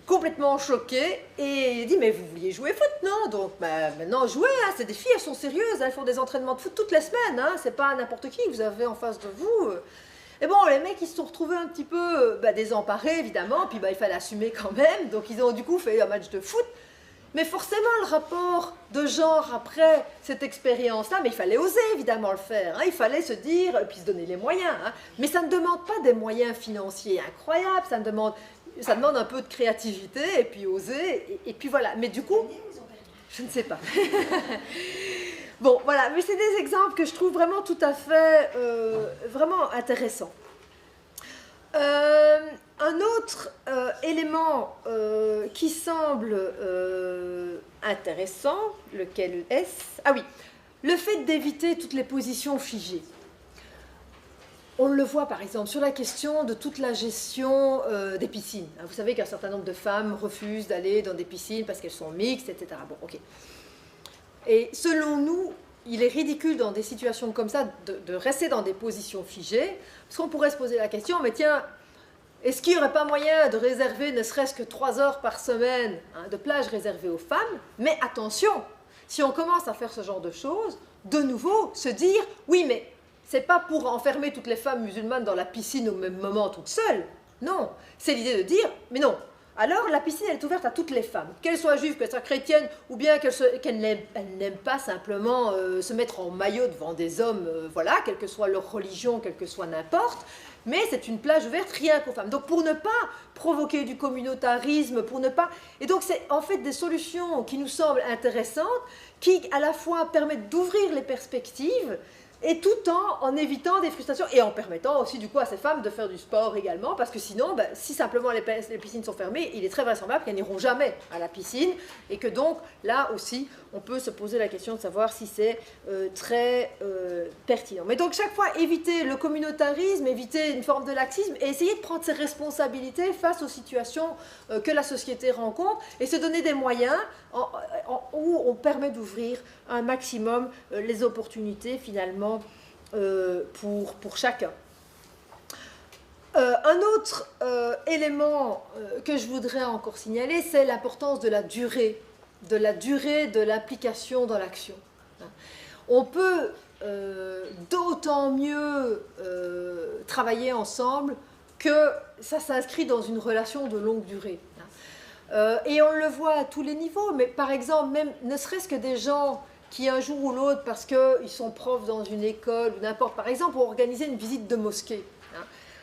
complètement choquées. Et il dit, mais vous vouliez jouer foot? Non, donc maintenant jouez, c'est des filles, elles sont sérieuses, elles font des entraînements de foot toutes les semaines, c'est pas n'importe qui que vous avez en face de vous. Et bon, les mecs, ils se sont retrouvés un petit peu désemparés, évidemment, puis il fallait assumer quand même, donc ils ont du coup fait un match de foot. Mais forcément, le rapport de genre après cette expérience-là, mais il fallait oser évidemment le faire, il fallait se dire, et puis se donner les moyens. Mais ça ne demande pas des moyens financiers incroyables, ça demande un peu de créativité, et puis oser, et puis voilà. Mais du coup, je ne sais pas. Bon, voilà, mais c'est des exemples que je trouve vraiment tout à fait, vraiment intéressants. Un autre élément qui semble intéressant, lequel est-ce? Ah oui, le fait d'éviter toutes les positions figées. On le voit par exemple sur la question de toute la gestion des piscines. Vous savez qu'un certain nombre de femmes refusent d'aller dans des piscines parce qu'elles sont mixtes, etc. Bon, ok. Et selon nous, il est ridicule dans des situations comme ça de rester dans des positions figées, parce qu'on pourrait se poser la question, mais tiens, est-ce qu'il n'y aurait pas moyen de réserver ne serait-ce que 3 heures par semaine de plage réservée aux femmes? Mais attention, si on commence à faire ce genre de choses, de nouveau, se dire, oui, mais c'est pas pour enfermer toutes les femmes musulmanes dans la piscine au même moment toutes seules. Non, c'est l'idée de dire, mais non, alors la piscine elle est ouverte à toutes les femmes, qu'elles soient juives, qu'elles soient chrétiennes, ou bien qu'elles n'aiment pas simplement se mettre en maillot devant des hommes, voilà, quelle que soit leur religion, quelle que soit n'importe, mais c'est une plage ouverte rien qu'aux femmes. Donc pour ne pas provoquer du communautarisme, pour ne pas... Et donc c'est en fait des solutions qui nous semblent intéressantes, qui à la fois permettent d'ouvrir les perspectives, et tout en évitant des frustrations et en permettant aussi du coup à ces femmes de faire du sport également, parce que sinon, ben, si simplement les piscines sont fermées, il est très vraisemblable qu'elles n'iront jamais à la piscine, et que donc là aussi, on peut se poser la question de savoir si c'est très pertinent. Mais donc chaque fois, éviter le communautarisme, éviter une forme de laxisme, et essayer de prendre ses responsabilités face aux situations que la société rencontre, et se donner des moyens où on permet d'ouvrir un maximum les opportunités finalement pour chacun. Un autre élément que je voudrais encore signaler, c'est l'importance de la durée de l'application dans l'action. On peut d'autant mieux travailler ensemble que ça s'inscrit dans une relation de longue durée. Et on le voit à tous les niveaux, mais par exemple, même ne serait-ce que des gens qui un jour ou l'autre, parce qu'ils sont profs dans une école ou n'importe, par exemple, ont organisé une visite de mosquée.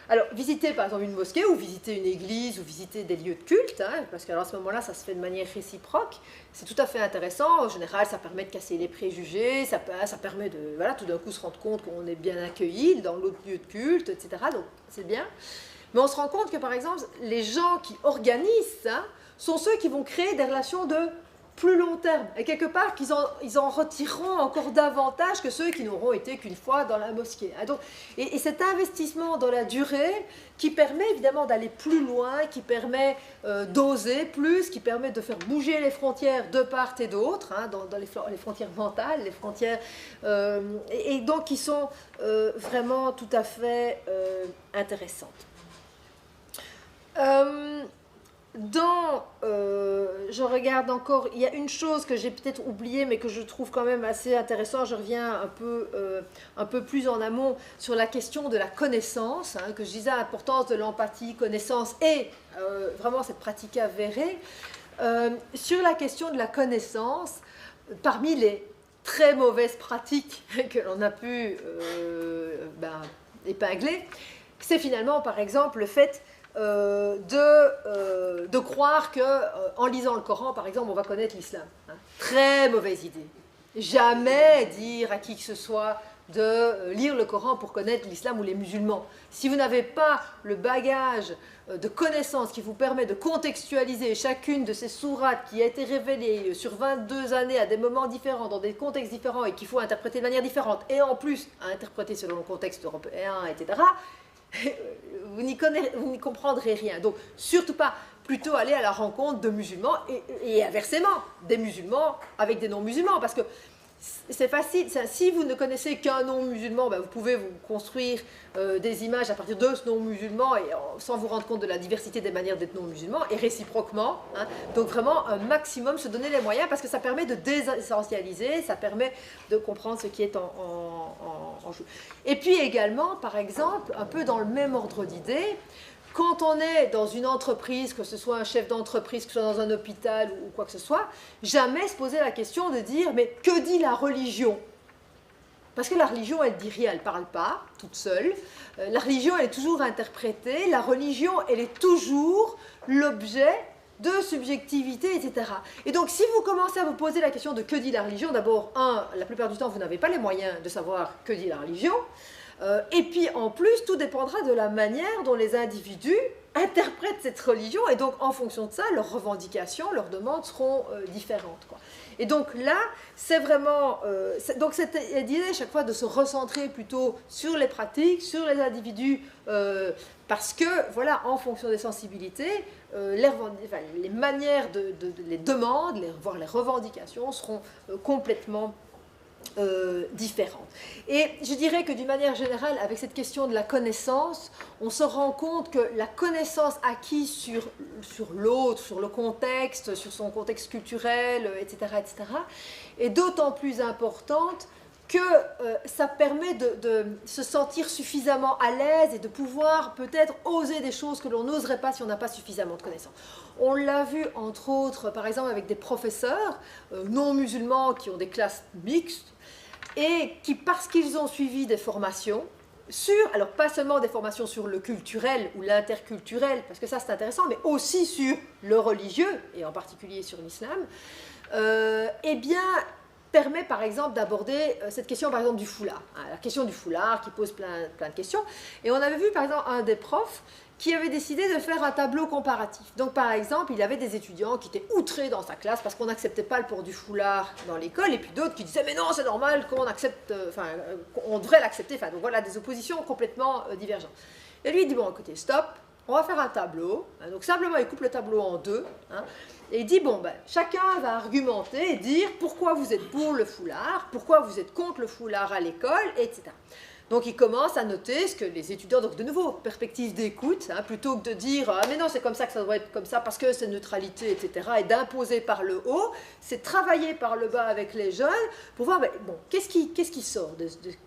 Alors, visiter par exemple une mosquée, ou visiter une église, ou visiter des lieux de culte, parce qu'à ce moment-là, ça se fait de manière réciproque, c'est tout à fait intéressant. En général, ça permet de casser les préjugés, ça permet de, voilà, tout d'un coup se rendre compte qu'on est bien accueilli dans l'autre lieu de culte, etc. Donc, c'est bien. Mais on se rend compte que, par exemple, les gens qui organisent ça sont ceux qui vont créer des relations de plus long terme. Et quelque part, ils en retireront encore davantage que ceux qui n'auront été qu'une fois dans la mosquée. Donc, et cet investissement dans la durée qui permet évidemment d'aller plus loin, qui permet d'oser plus, qui permet de faire bouger les frontières de part et d'autre, dans les frontières mentales, les frontières... et donc qui sont vraiment tout à fait intéressantes. Je regarde encore, il y a une chose que j'ai peut-être oubliée, mais que je trouve quand même assez intéressant. Je reviens un peu plus en amont sur la question de la connaissance, que je disais, l'importance de l'empathie, connaissance et vraiment cette pratique avérée. Sur la question de la connaissance, parmi les très mauvaises pratiques que l'on a pu épingler, c'est finalement par exemple le fait de croire qu'en lisant le Coran, par exemple, on va connaître l'islam. Très mauvaise idée. Jamais dire à qui que ce soit de lire le Coran pour connaître l'islam ou les musulmans. Si vous n'avez pas le bagage de connaissances qui vous permet de contextualiser chacune de ces sourates qui a été révélée sur 22 années à des moments différents, dans des contextes différents et qu'il faut interpréter de manière différente, et en plus à interpréter selon le contexte européen, etc., vous n'y comprendrez rien. Donc, surtout pas, plutôt aller à la rencontre de musulmans et inversement, des musulmans avec des non-musulmans. Parce que c'est facile, si vous ne connaissez qu'un non-musulman, vous pouvez vous construire des images à partir de ce non-musulman et sans vous rendre compte de la diversité des manières d'être non-musulman, et réciproquement. Donc vraiment un maximum se donner les moyens, parce que ça permet de désessentialiser, ça permet de comprendre ce qui est en jeu. Et puis également, par exemple, un peu dans le même ordre d'idée, quand on est dans une entreprise, que ce soit un chef d'entreprise, que ce soit dans un hôpital ou quoi que ce soit, jamais se poser la question de dire « mais que dit la religion ?» Parce que la religion, elle dit rien, elle ne parle pas, toute seule. La religion, elle est toujours interprétée. La religion, elle est toujours l'objet de subjectivité, etc. Et donc, si vous commencez à vous poser la question de que dit la religion, d'abord, la plupart du temps, vous n'avez pas les moyens de savoir que dit la religion. Et puis, en plus, tout dépendra de la manière dont les individus interprètent cette religion. Et donc, en fonction de ça, leurs revendications, leurs demandes seront différentes, quoi. Et donc là, c'est vraiment... donc cette idée, à chaque fois, de se recentrer plutôt sur les pratiques, sur les individus, parce que, voilà, en fonction des sensibilités, les manières, les demandes, voire les revendications seront complètement différentes. Et je dirais que d'une manière générale, avec cette question de la connaissance, on se rend compte que la connaissance acquise sur l'autre, sur le contexte, sur son contexte culturel, etc., est d'autant plus importante que ça permet de se sentir suffisamment à l'aise et de pouvoir peut-être oser des choses que l'on n'oserait pas si on n'a pas suffisamment de connaissances. On l'a vu entre autres, par exemple, avec des professeurs non musulmans qui ont des classes mixtes et qui, parce qu'ils ont suivi des formations alors pas seulement des formations sur le culturel ou l'interculturel, parce que ça c'est intéressant, mais aussi sur le religieux, et en particulier sur l'islam, eh bien, permet par exemple d'aborder cette question par exemple du foulard, la question du foulard qui pose plein de questions. Et on avait vu par exemple un des profs qui avait décidé de faire un tableau comparatif. Donc par exemple, il avait des étudiants qui étaient outrés dans sa classe parce qu'on n'acceptait pas le port du foulard dans l'école, et puis d'autres qui disaient mais non, c'est normal qu'on accepte, on devrait l'accepter. Donc voilà, des oppositions complètement divergentes. Et lui il dit bon écoutez, stop, on va faire un tableau. Donc simplement il coupe le tableau en deux, et il dit, bon, chacun va argumenter et dire pourquoi vous êtes pour le foulard, pourquoi vous êtes contre le foulard à l'école, etc. Donc il commence à noter ce que les étudiants, donc de nouveau, perspective d'écoute, plutôt que de dire « Ah mais non, c'est comme ça que ça doit être comme ça parce que c'est neutralité, etc. » et d'imposer par le haut, c'est travailler par le bas avec les jeunes pour voir, bon, qu'est-ce qui sort,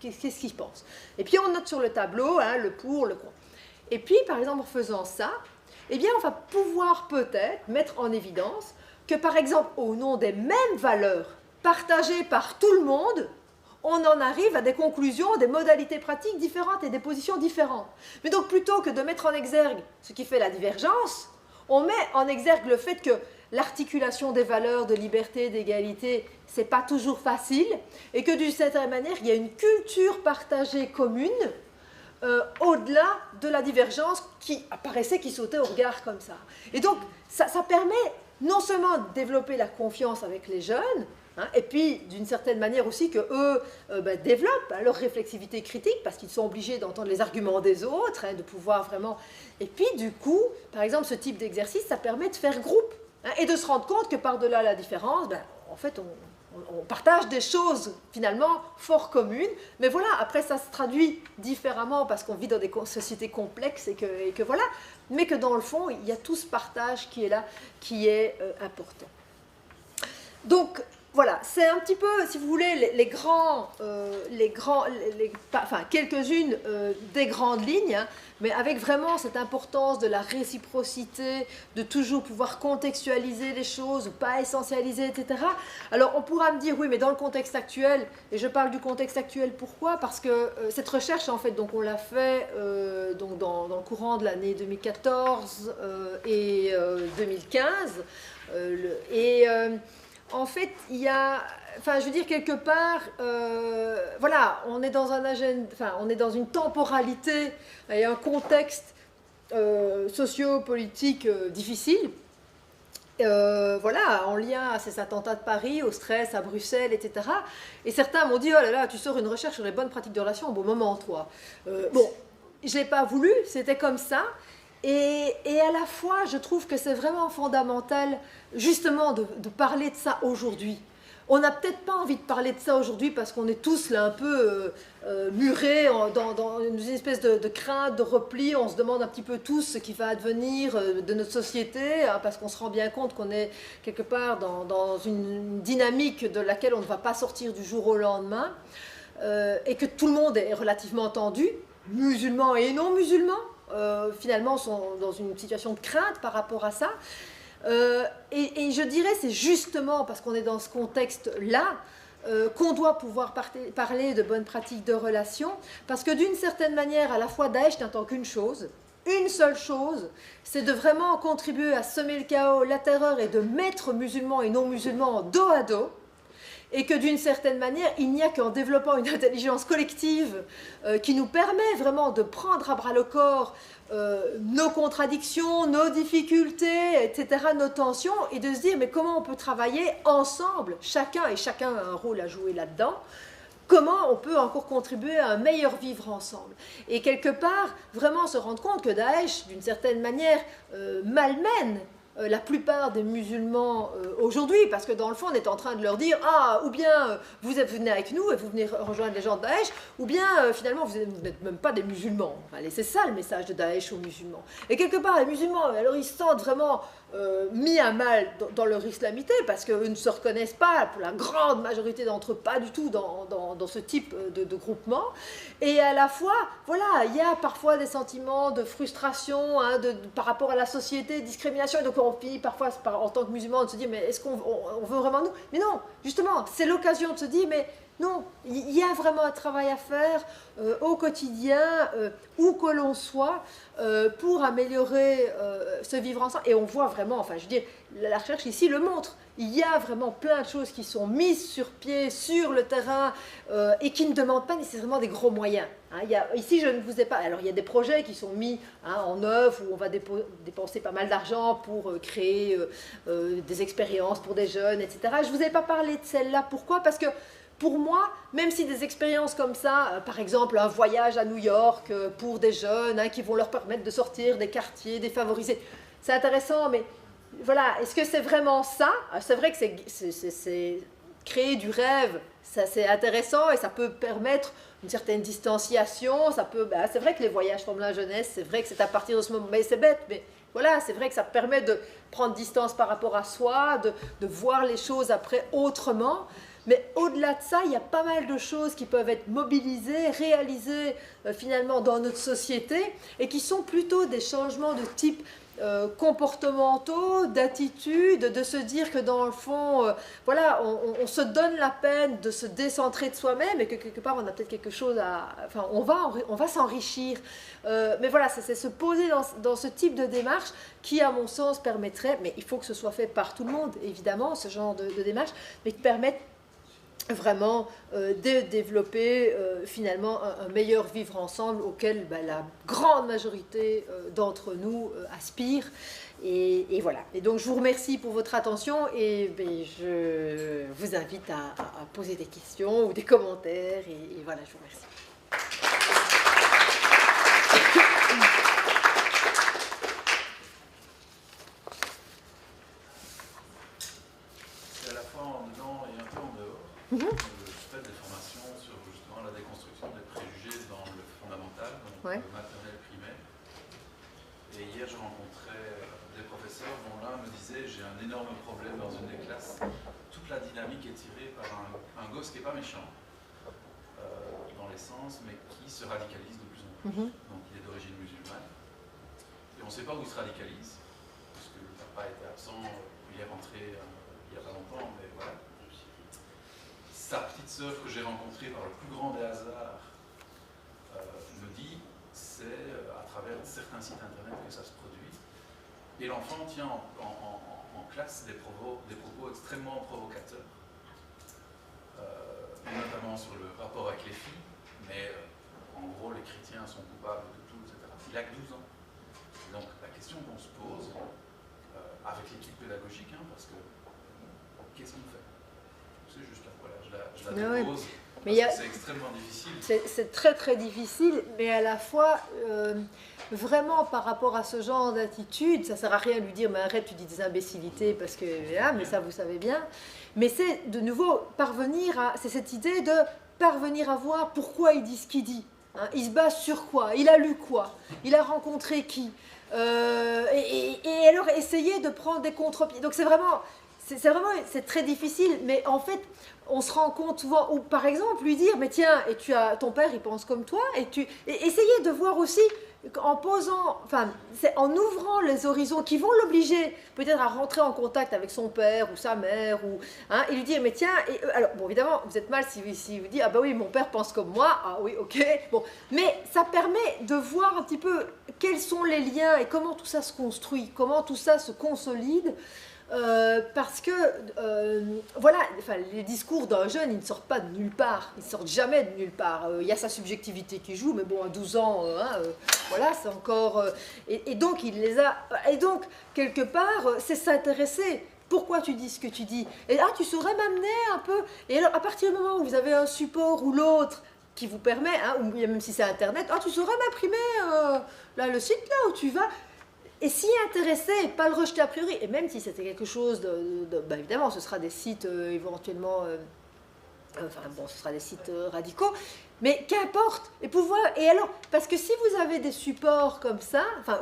qu'est-ce qu'ils pensent. Et puis on note sur le tableau le pour, le contre. Et puis, par exemple, en faisant ça, eh bien, on va pouvoir peut-être mettre en évidence que, par exemple, au nom des mêmes valeurs partagées par tout le monde, on en arrive à des conclusions, des modalités pratiques différentes et des positions différentes. Mais donc, plutôt que de mettre en exergue ce qui fait la divergence, on met en exergue le fait que l'articulation des valeurs de liberté, d'égalité, c'est pas toujours facile, et que d'une certaine manière, il y a une culture partagée commune au-delà de la divergence qui apparaissait, qui sautait au regard comme ça. Et donc, ça permet non seulement de développer la confiance avec les jeunes, et puis d'une certaine manière aussi qu'eux développent leur réflexivité critique, parce qu'ils sont obligés d'entendre les arguments des autres, de pouvoir vraiment... Et puis du coup, par exemple, ce type d'exercice, ça permet de faire groupe, et de se rendre compte que par-delà la différence, en fait, on partage des choses finalement fort communes, mais voilà, après ça se traduit différemment parce qu'on vit dans des sociétés complexes et que voilà, mais que dans le fond, il y a tout ce partage qui est là, qui est important. Donc voilà, c'est un petit peu, si vous voulez, quelques-unes des grandes lignes, mais avec vraiment cette importance de la réciprocité, de toujours pouvoir contextualiser les choses, pas essentialiser, etc. Alors on pourra me dire, oui, mais dans le contexte actuel, et je parle du contexte actuel, pourquoi? Parce que cette recherche, en fait, donc on l'a fait donc dans le courant de l'année 2014 et 2015, en fait, il y a, je veux dire, quelque part, voilà, on est dans un agenda, on est dans une temporalité et un contexte socio-politique difficile, voilà, en lien à ces attentats de Paris, au stress à Bruxelles, etc. Et certains m'ont dit, oh là là, tu sors une recherche sur les bonnes pratiques de relations, au bon moment, toi. Bon, je ne l'ai pas voulu, c'était comme ça. Et à la fois, je trouve que c'est vraiment fondamental, justement, de parler de ça aujourd'hui. On n'a peut-être pas envie de parler de ça aujourd'hui parce qu'on est tous là un peu murés dans une espèce de crainte, de repli. On se demande un petit peu tous ce qui va advenir de notre société, parce qu'on se rend bien compte qu'on est quelque part dans une dynamique de laquelle on ne va pas sortir du jour au lendemain, et que tout le monde est relativement tendu, musulmans et non musulmans. Finalement sont dans une situation de crainte par rapport à ça. Et je dirais c'est justement parce qu'on est dans ce contexte-là qu'on doit pouvoir parler de bonnes pratiques de relations, parce que d'une certaine manière, à la fois Daesh n'attend qu'une chose, une seule chose, c'est de vraiment contribuer à semer le chaos, la terreur, et de mettre musulmans et non musulmans dos à dos, et que d'une certaine manière, il n'y a qu'en développant une intelligence collective qui nous permet vraiment de prendre à bras le corps nos contradictions, nos difficultés, etc., nos tensions, et de se dire, mais comment on peut travailler ensemble, chacun a un rôle à jouer là-dedans, comment on peut encore contribuer à un meilleur vivre ensemble. Et quelque part, vraiment se rendre compte que Daesh, d'une certaine manière, malmène la plupart des musulmans aujourd'hui, parce que dans le fond on est en train de leur dire ou bien vous venez avec nous et vous venez rejoindre les gens de Daesh, ou bien finalement vous n'êtes même pas des musulmans. Enfin, c'est ça le message de Daesh aux musulmans. Et quelque part les musulmans, alors ils se sentent vraiment mis à mal dans leur islamité, parce qu'eux ne se reconnaissent pas, pour la grande majorité d'entre eux, pas du tout dans ce type de groupement. Et à la fois, voilà, il y a parfois des sentiments de frustration par rapport à la société, discrimination, et donc on finit parfois en tant que musulman de se dire mais est-ce qu'on veut vraiment nous? Mais non, justement, c'est l'occasion de se dire mais non, il y a vraiment un travail à faire au quotidien, où que l'on soit, pour améliorer ce vivre ensemble. Et on voit vraiment, enfin je veux dire, la recherche ici le montre, il y a vraiment plein de choses qui sont mises sur pied, sur le terrain, et qui ne demandent pas nécessairement des gros moyens. Ici, je ne vous ai pas... Alors, il y a des projets qui sont mis en œuvre, où on va dépenser pas mal d'argent pour créer des expériences pour des jeunes, etc. Je ne vous ai pas parlé de celle-là. Pourquoi? Parce que pour moi, même si des expériences comme ça, par exemple un voyage à New York pour des jeunes qui vont leur permettre de sortir des quartiers défavorisés, c'est intéressant, mais voilà, est-ce que c'est vraiment ça? C'est vrai que c'est créer du rêve, ça c'est intéressant et ça peut permettre une certaine distanciation, c'est vrai que les voyages forment la jeunesse, c'est vrai que c'est à partir de ce moment, mais c'est bête, mais voilà, c'est vrai que ça permet de prendre distance par rapport à soi, de voir les choses après autrement. Mais au-delà de ça, il y a pas mal de choses qui peuvent être mobilisées, réalisées finalement dans notre société et qui sont plutôt des changements de type comportementaux, d'attitude, de se dire que dans le fond, voilà, on se donne la peine de se décentrer de soi-même et que quelque part on a peut-être quelque chose enfin, on va s'enrichir. Mais voilà, c'est se poser dans ce type de démarche qui, à mon sens, permettrait, mais il faut que ce soit fait par tout le monde, évidemment, ce genre de démarche, mais qui permettent vraiment de développer finalement un meilleur vivre ensemble auquel la grande majorité d'entre nous aspire. Et voilà. Et donc je vous remercie pour votre attention et je vous invite à poser des questions ou des commentaires et voilà, je vous remercie. C'est à la fois en dedans et un peu en dehors. Je fais des formations sur justement la déconstruction des préjugés dans le fondamental, donc le maternel primaire. Et hier, je rencontrais des professeurs dont l'un me disait j'ai un énorme problème dans une des classes. Toute la dynamique est tirée par un gosse qui n'est pas méchant, dans l'essence, mais qui se radicalise de plus en plus. Donc il est d'origine musulmane. Et on ne sait pas où il se radicalise, parce que le papa était absent, il est rentré il n'y a pas longtemps, mais voilà. Sa petite sœur que j'ai rencontrée par le plus grand des hasards me dit c'est à travers certains sites internet que ça se produit. Et l'enfant tient en classe des propos extrêmement provocateurs, notamment sur le rapport avec les filles, mais en gros les chrétiens sont coupables de tout, etc. Il a que 12 ans. Donc la question qu'on se pose, avec l'équipe pédagogique, parce que qu'est-ce qu'on fait? C'est juste là, voilà, je la dépose, c'est extrêmement difficile. C'est très très difficile, mais à la fois, vraiment par rapport à ce genre d'attitude, ça ne sert à rien de lui dire, mais arrête, tu dis des imbécilités, parce que, mais ça vous savez bien. Mais c'est de nouveau c'est cette idée de parvenir à voir pourquoi il dit ce qu'il dit. Il se base sur quoi? Il a lu quoi? Il a rencontré qui? Et alors essayer de prendre des contre-pieds. Donc c'est très difficile, mais en fait, on se rend compte souvent, ou par exemple lui dire, mais tiens, et ton père il pense comme toi, et essayer de voir aussi, en ouvrant les horizons qui vont l'obliger peut-être à rentrer en contact avec son père ou sa mère, et lui dire, mais tiens, alors bon évidemment, vous êtes mal si vous dites, ah bah oui, mon père pense comme moi, ah oui, ok, bon, mais ça permet de voir un petit peu quels sont les liens et comment tout ça se construit, comment tout ça se consolide. Parce que les discours d'un jeune, ils ne sortent pas de nulle part, ils ne sortent jamais de nulle part. Il y a sa subjectivité qui joue, mais bon, à 12 ans, voilà, c'est encore... et donc, il les a... Et donc, quelque part, c'est s'intéresser. Pourquoi tu dis ce que tu dis? Et tu saurais m'amener un peu... Et alors, à partir du moment où vous avez un support ou l'autre qui vous permet, ou même si c'est Internet, tu saurais m'imprimer le site là où tu vas... et s'y intéresser et pas le rejeter a priori. Et même si c'était quelque chose ben évidemment, ce sera des sites éventuellement... enfin bon, ce sera des sites radicaux, mais qu'importe. Et alors, parce que si vous avez des supports comme ça, enfin,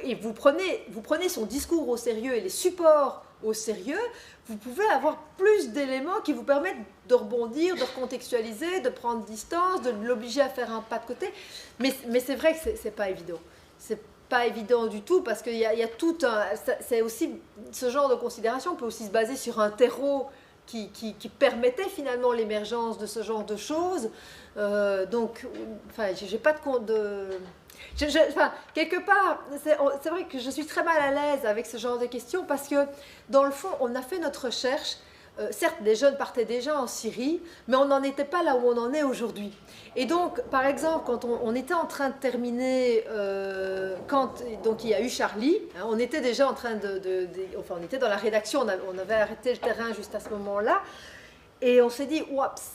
et vous prenez son discours au sérieux et les supports au sérieux, vous pouvez avoir plus d'éléments qui vous permettent de rebondir, de recontextualiser, de prendre distance, de l'obliger à faire un pas de côté. Mais c'est vrai que c'est pas évident. C'est pas évident du tout, parce qu'il y a tout un... C'est aussi, ce genre de considération peut aussi se baser sur un terreau qui permettait finalement l'émergence de ce genre de choses. Donc, enfin, j'ai pas de compte de... Enfin, quelque part, c'est vrai que je suis très mal à l'aise avec ce genre de questions, parce que, dans le fond, on a fait notre recherche. Certes, les jeunes partaient déjà en Syrie, mais on n'en était pas là où on en est aujourd'hui. Et donc, par exemple, quand on était en train de terminer, donc il y a eu Charlie, hein, on était déjà en train enfin, on était dans la rédaction, on avait arrêté le terrain juste à ce moment-là, et on s'est dit, oups,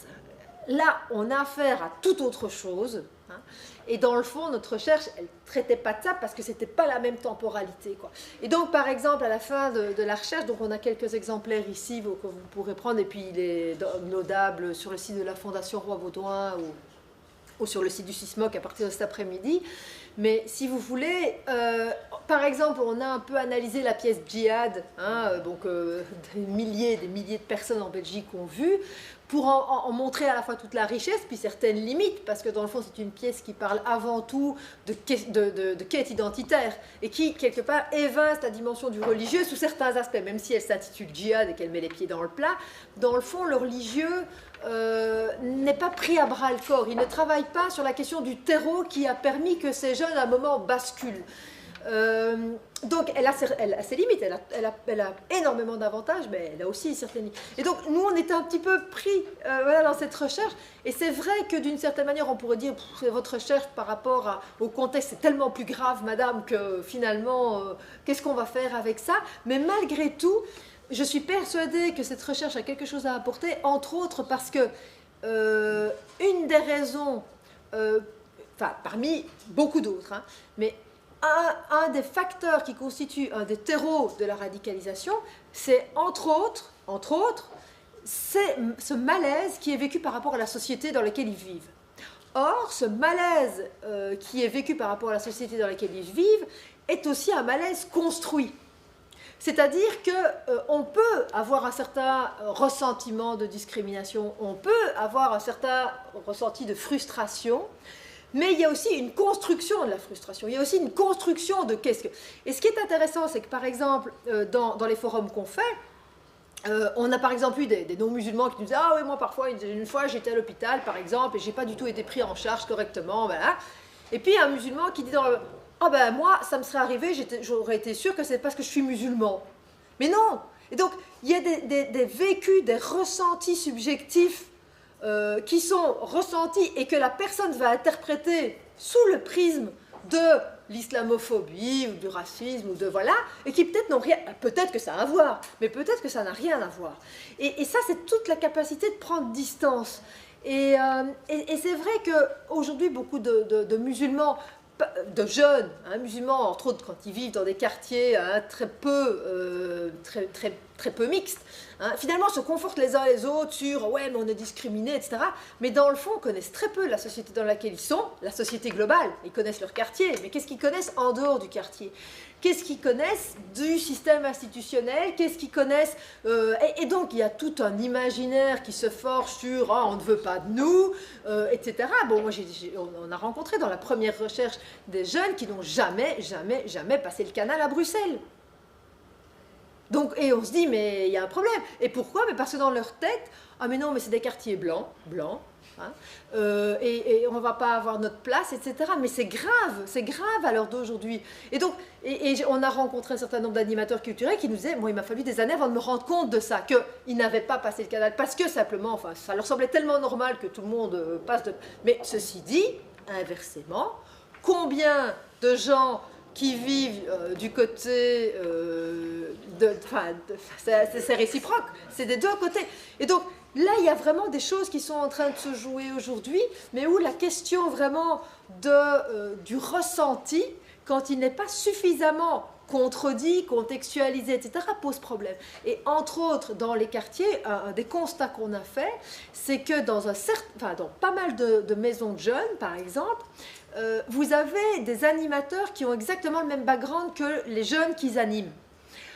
là, on a affaire à toute autre chose. Hein, et dans le fond, notre recherche, elle ne traitait pas de ça parce que ce n'était pas la même temporalité, quoi. Et donc, par exemple, à la fin de la recherche, donc on a quelques exemplaires ici que vous pourrez prendre, et puis il est downloadable sur le site de la Fondation Roi Baudouin ou sur le site du Sismoc à partir de cet après-midi. Mais si vous voulez, par exemple, on a un peu analysé la pièce Djihad, hein, donc des milliers de personnes en Belgique ont vu, pour en montrer à la fois toute la richesse, puis certaines limites, parce que dans le fond, c'est une pièce qui parle avant tout de quête identitaire, et qui, quelque part, évince la dimension du religieux sous certains aspects, même si elle s'intitule Djihad et qu'elle met les pieds dans le plat. Dans le fond, le religieux n'est pas pris à bras le corps, il ne travaille pas sur la question du terreau qui a permis que ces jeunes, à un moment, basculent. Donc elle a ses limites, elle a énormément d'avantages, mais elle a aussi certaines limites. Et donc nous, on était un petit peu pris voilà, dans cette recherche, et c'est vrai que d'une certaine manière, on pourrait dire, c'est votre recherche par rapport au contexte, c'est tellement plus grave, madame, que finalement, qu'est-ce qu'on va faire avec ça? Mais malgré tout, je suis persuadée que cette recherche a quelque chose à apporter, entre autres parce que une des raisons, enfin parmi beaucoup d'autres, hein, mais un des facteurs qui constitue un des terreaux de la radicalisation, c'est entre autres, c'est ce malaise qui est vécu par rapport à la société dans laquelle ils vivent. Or, ce malaise qui est vécu par rapport à la société dans laquelle ils vivent est aussi un malaise construit. C'est-à-dire qu'on peut avoir un certain ressentiment de discrimination, on peut avoir un certain ressenti de frustration, mais il y a aussi une construction de la frustration, il y a aussi une construction de qu'est-ce que... Et ce qui est intéressant, c'est que par exemple, dans les forums qu'on fait, on a par exemple eu des non-musulmans qui nous disaient « Ah oui, moi parfois, une fois j'étais à l'hôpital par exemple, et j'ai pas du tout été pris en charge correctement, voilà. » Et puis un musulman qui dit dans le... « Ah ben moi, ça me serait arrivé, j'aurais été sûr que c'est parce que je suis musulman. » Mais non. Et donc, il y a des vécus, des ressentis subjectifs qui sont ressentis et que la personne va interpréter sous le prisme de l'islamophobie ou du racisme ou de voilà, et qui peut-être n'ont rien, peut-être que ça a à voir, mais peut-être que ça n'a rien à voir. Et ça, c'est toute la capacité de prendre distance. Et c'est vrai qu'aujourd'hui, beaucoup de musulmans, de jeunes musulmans, entre autres quand ils vivent dans des quartiers très peu mixtes, finalement se confortent les uns les autres sur « ouais, mais on est discriminés », etc. Mais dans le fond, ils connaissent très peu la société dans laquelle ils sont, la société globale. Ils connaissent leur quartier, mais qu'est-ce qu'ils connaissent en dehors du quartier? Qu'est-ce qu'ils connaissent du système institutionnel? Qu'est-ce qu'ils connaissent et donc, il y a tout un imaginaire qui se forge sur « on ne veut pas de nous etc. Bon, moi, on a rencontré dans la première recherche des jeunes qui n'ont jamais passé le canal à Bruxelles. Donc, et on se dit, mais il y a un problème. Et pourquoi? Mais parce que dans leur tête, ah mais non, mais c'est des quartiers blancs, hein, et on ne va pas avoir notre place, etc. Mais c'est grave à l'heure d'aujourd'hui. Et donc, et on a rencontré un certain nombre d'animateurs culturels qui nous disaient, moi, il m'a fallu des années avant de me rendre compte de ça, qu'ils n'avaient pas passé le canal, parce que simplement, enfin, ça leur semblait tellement normal que tout le monde passe de... Mais ceci dit, inversement, combien de gens qui vivent du côté c'est réciproque, c'est des deux côtés. Et donc là, il y a vraiment des choses qui sont en train de se jouer aujourd'hui, mais où la question vraiment du ressenti, quand il n'est pas suffisamment contredit, contextualisé, etc., pose problème. Et entre autres, dans les quartiers, un des constats qu'on a fait, c'est que dans pas mal de maisons de jeunes, par exemple, vous avez des animateurs qui ont exactement le même background que les jeunes qu'ils animent.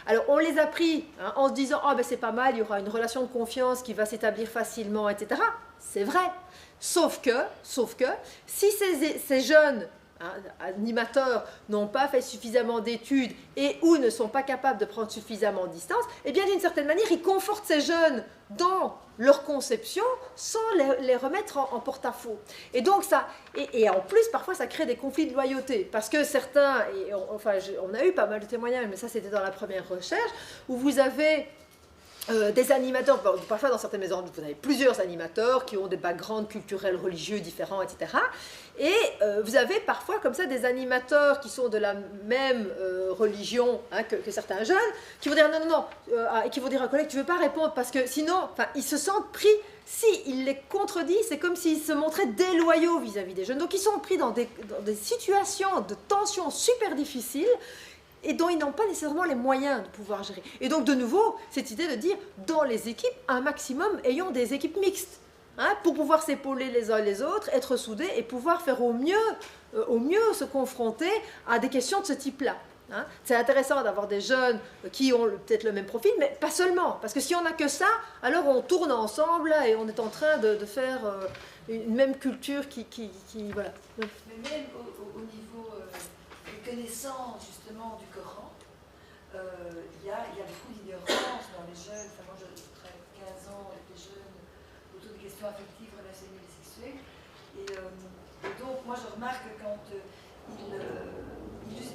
Alors, on les a pris en se disant « Ah, ben c'est pas mal, il y aura une relation de confiance qui va s'établir facilement, etc. » C'est vrai. Sauf que si ces jeunes animateurs n'ont pas fait suffisamment d'études et ou ne sont pas capables de prendre suffisamment de distance, eh bien, d'une certaine manière, ils confortent ces jeunes dans leur conception sans les remettre en porte-à-faux. Et donc, et en plus, parfois, ça crée des conflits de loyauté. Parce que certains, on a eu pas mal de témoignages, mais ça, c'était dans la première recherche, où vous avez des animateurs, parfois dans certaines maisons, vous avez plusieurs animateurs qui ont des backgrounds culturels, religieux différents, etc. Et vous avez parfois comme ça des animateurs qui sont de la même religion que certains jeunes, qui vont dire non, et qui vont dire à un collègue, tu ne veux pas répondre parce que sinon, ils se sentent pris, s'ils les contredit, c'est comme s'ils se montraient déloyaux vis-à-vis des jeunes. Donc ils sont pris dans des situations de tension super difficiles, et dont ils n'ont pas nécessairement les moyens de pouvoir gérer. Et donc, de nouveau, cette idée de dire, dans les équipes, un maximum, ayons des équipes mixtes, pour pouvoir s'épauler les uns les autres, être soudés et pouvoir faire au mieux se confronter à des questions de ce type-là. C'est intéressant d'avoir des jeunes qui ont peut-être le même profil, mais pas seulement. Parce que si on n'a que ça, alors on tourne ensemble et on est en train de faire une même culture qui voilà. Mais même au niveau des connaissances, justement, du Coran, il y a beaucoup d'ignorance dans les jeunes. Enfin, moi, je travaille 15 ans avec les jeunes autour des questions affectives, relationnelles et sexuelles. Et donc, moi, je remarque que quand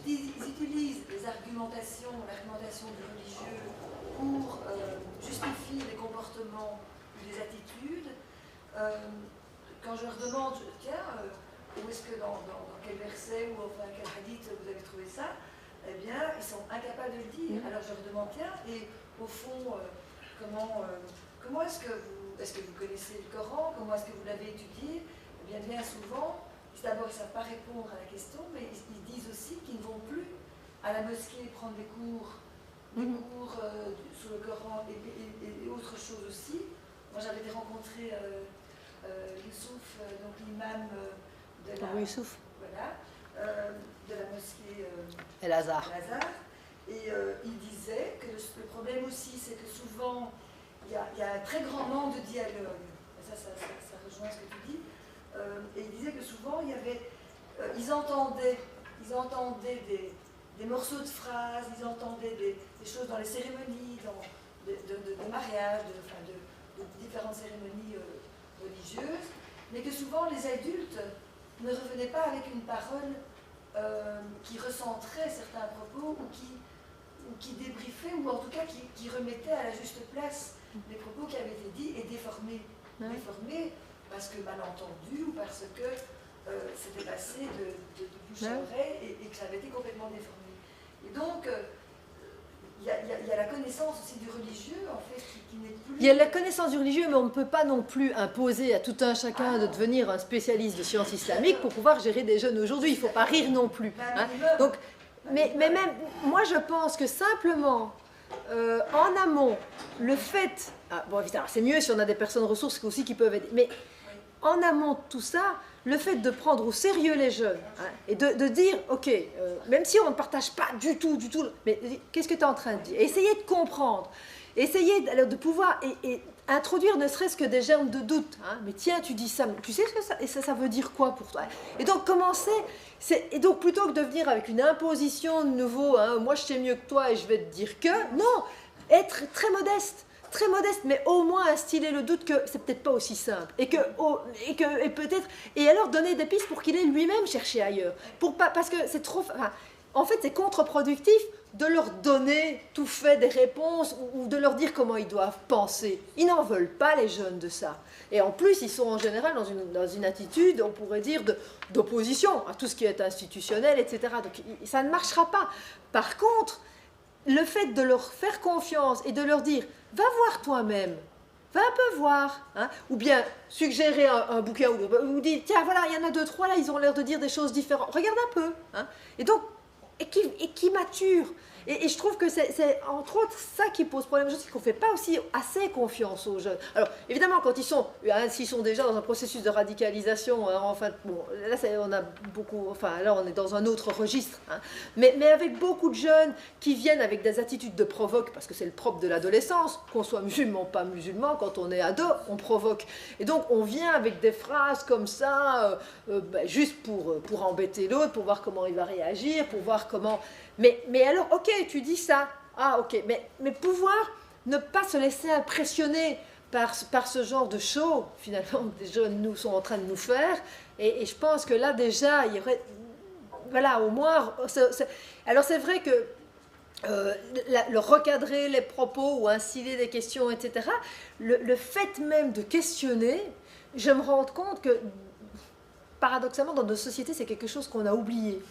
ils utilisent l'argumentation du religieux pour justifier des comportements ou des attitudes, quand je leur demande, tiens, où est-ce que dans quel verset ou enfin quel hadith vous avez trouvé ça, eh bien, ils sont incapables de le dire. Alors je leur demande, tiens, et au fond, comment est-ce que vous connaissez le Coran, comment est-ce que vous l'avez étudié? Eh bien souvent, d'abord, ils ne savent pas répondre à la question, mais ils disent aussi qu'ils ne vont plus à la mosquée prendre des cours sur le Coran et autre chose aussi. Moi, j'avais été rencontrer Youssouf, donc l'imam de la mosquée El-Azhar. Et il disait que le problème aussi, c'est que souvent, il y a un très grand manque de dialogue. Et ça rejoint ce que tu dis. Et il disait que souvent, ils entendaient des morceaux de phrases, ils entendaient des choses dans les cérémonies, de mariage, de différentes cérémonies religieuses, mais que souvent les adultes ne revenaient pas avec une parole qui recentrait certains propos ou qui débriefait, ou en tout cas qui remettait à la juste place les propos qui avaient été dits et déformés. Déformés parce que mal entendu ou parce que c'était passé de bouche à oreille et que ça avait été complètement déformé. Et donc, il y a la connaissance aussi du religieux, en fait, qui n'est plus... Il y a la connaissance du religieux, mais on ne peut pas non plus imposer à tout un chacun de devenir un spécialiste de sciences islamiques pour pouvoir gérer des jeunes aujourd'hui. Il ne faut pas rire non plus. Donc, mais même, moi je pense que simplement, en amont, le fait... bon, évidemment, c'est mieux si on a des personnes ressources aussi qui peuvent aider, mais en amont de tout ça, le fait de prendre au sérieux les jeunes et de dire, ok, même si on ne partage pas du tout, mais qu'est-ce que tu es en train de dire? Essayez de comprendre, essayez de pouvoir et introduire ne serait-ce que des germes de doute. Mais tiens, tu dis ça, mais tu sais ce que ça veut dire quoi pour toi? Et donc commencer, et donc plutôt que de venir avec une imposition de nouveau, moi je sais mieux que toi et je vais te dire que, non, être très modeste, mais au moins instiller le doute que c'est peut-être pas aussi simple et peut-être et alors donner des pistes pour qu'il ait lui-même cherché ailleurs, parce que c'est trop, en fait c'est contre-productif de leur donner tout fait des réponses ou de leur dire comment ils doivent penser. Ils n'en veulent pas, les jeunes, de ça. Et en plus, ils sont en général dans une attitude, on pourrait dire, d'opposition à tout ce qui est institutionnel, etc. Donc ça ne marchera pas. Par contre, le fait de leur faire confiance et de leur dire « va voir toi-même », va un peu voir, ou bien suggérer un bouquin ou dire « tiens, voilà, il y en a 2, 3, là, ils ont l'air de dire des choses différentes, regarde un peu ». Et donc, et qui mature. Et je trouve que c'est entre autres ça qui pose problème, c'est qu'on ne fait pas aussi assez confiance aux jeunes. Alors évidemment, quand s'ils sont déjà dans un processus de radicalisation, enfin bon, là on a beaucoup, enfin là on est dans un autre registre, hein. Mais avec beaucoup de jeunes qui viennent avec des attitudes de provoque, parce que c'est le propre de l'adolescence, qu'on soit musulman ou pas musulman, quand on est ado, on provoque. Et donc on vient avec des phrases comme ça, juste pour embêter l'autre, pour voir comment il va réagir, pour voir comment... Mais alors, ok, tu dis ça, ah ok, mais pouvoir ne pas se laisser impressionner par ce genre de show, finalement, que des jeunes nous sont en train de nous faire, et je pense que là déjà, il y aurait, voilà, au moins, alors c'est vrai que le recadrer les propos ou instiller des questions, etc., le fait même de questionner, je me rends compte que, paradoxalement, dans nos sociétés, c'est quelque chose qu'on a oublié.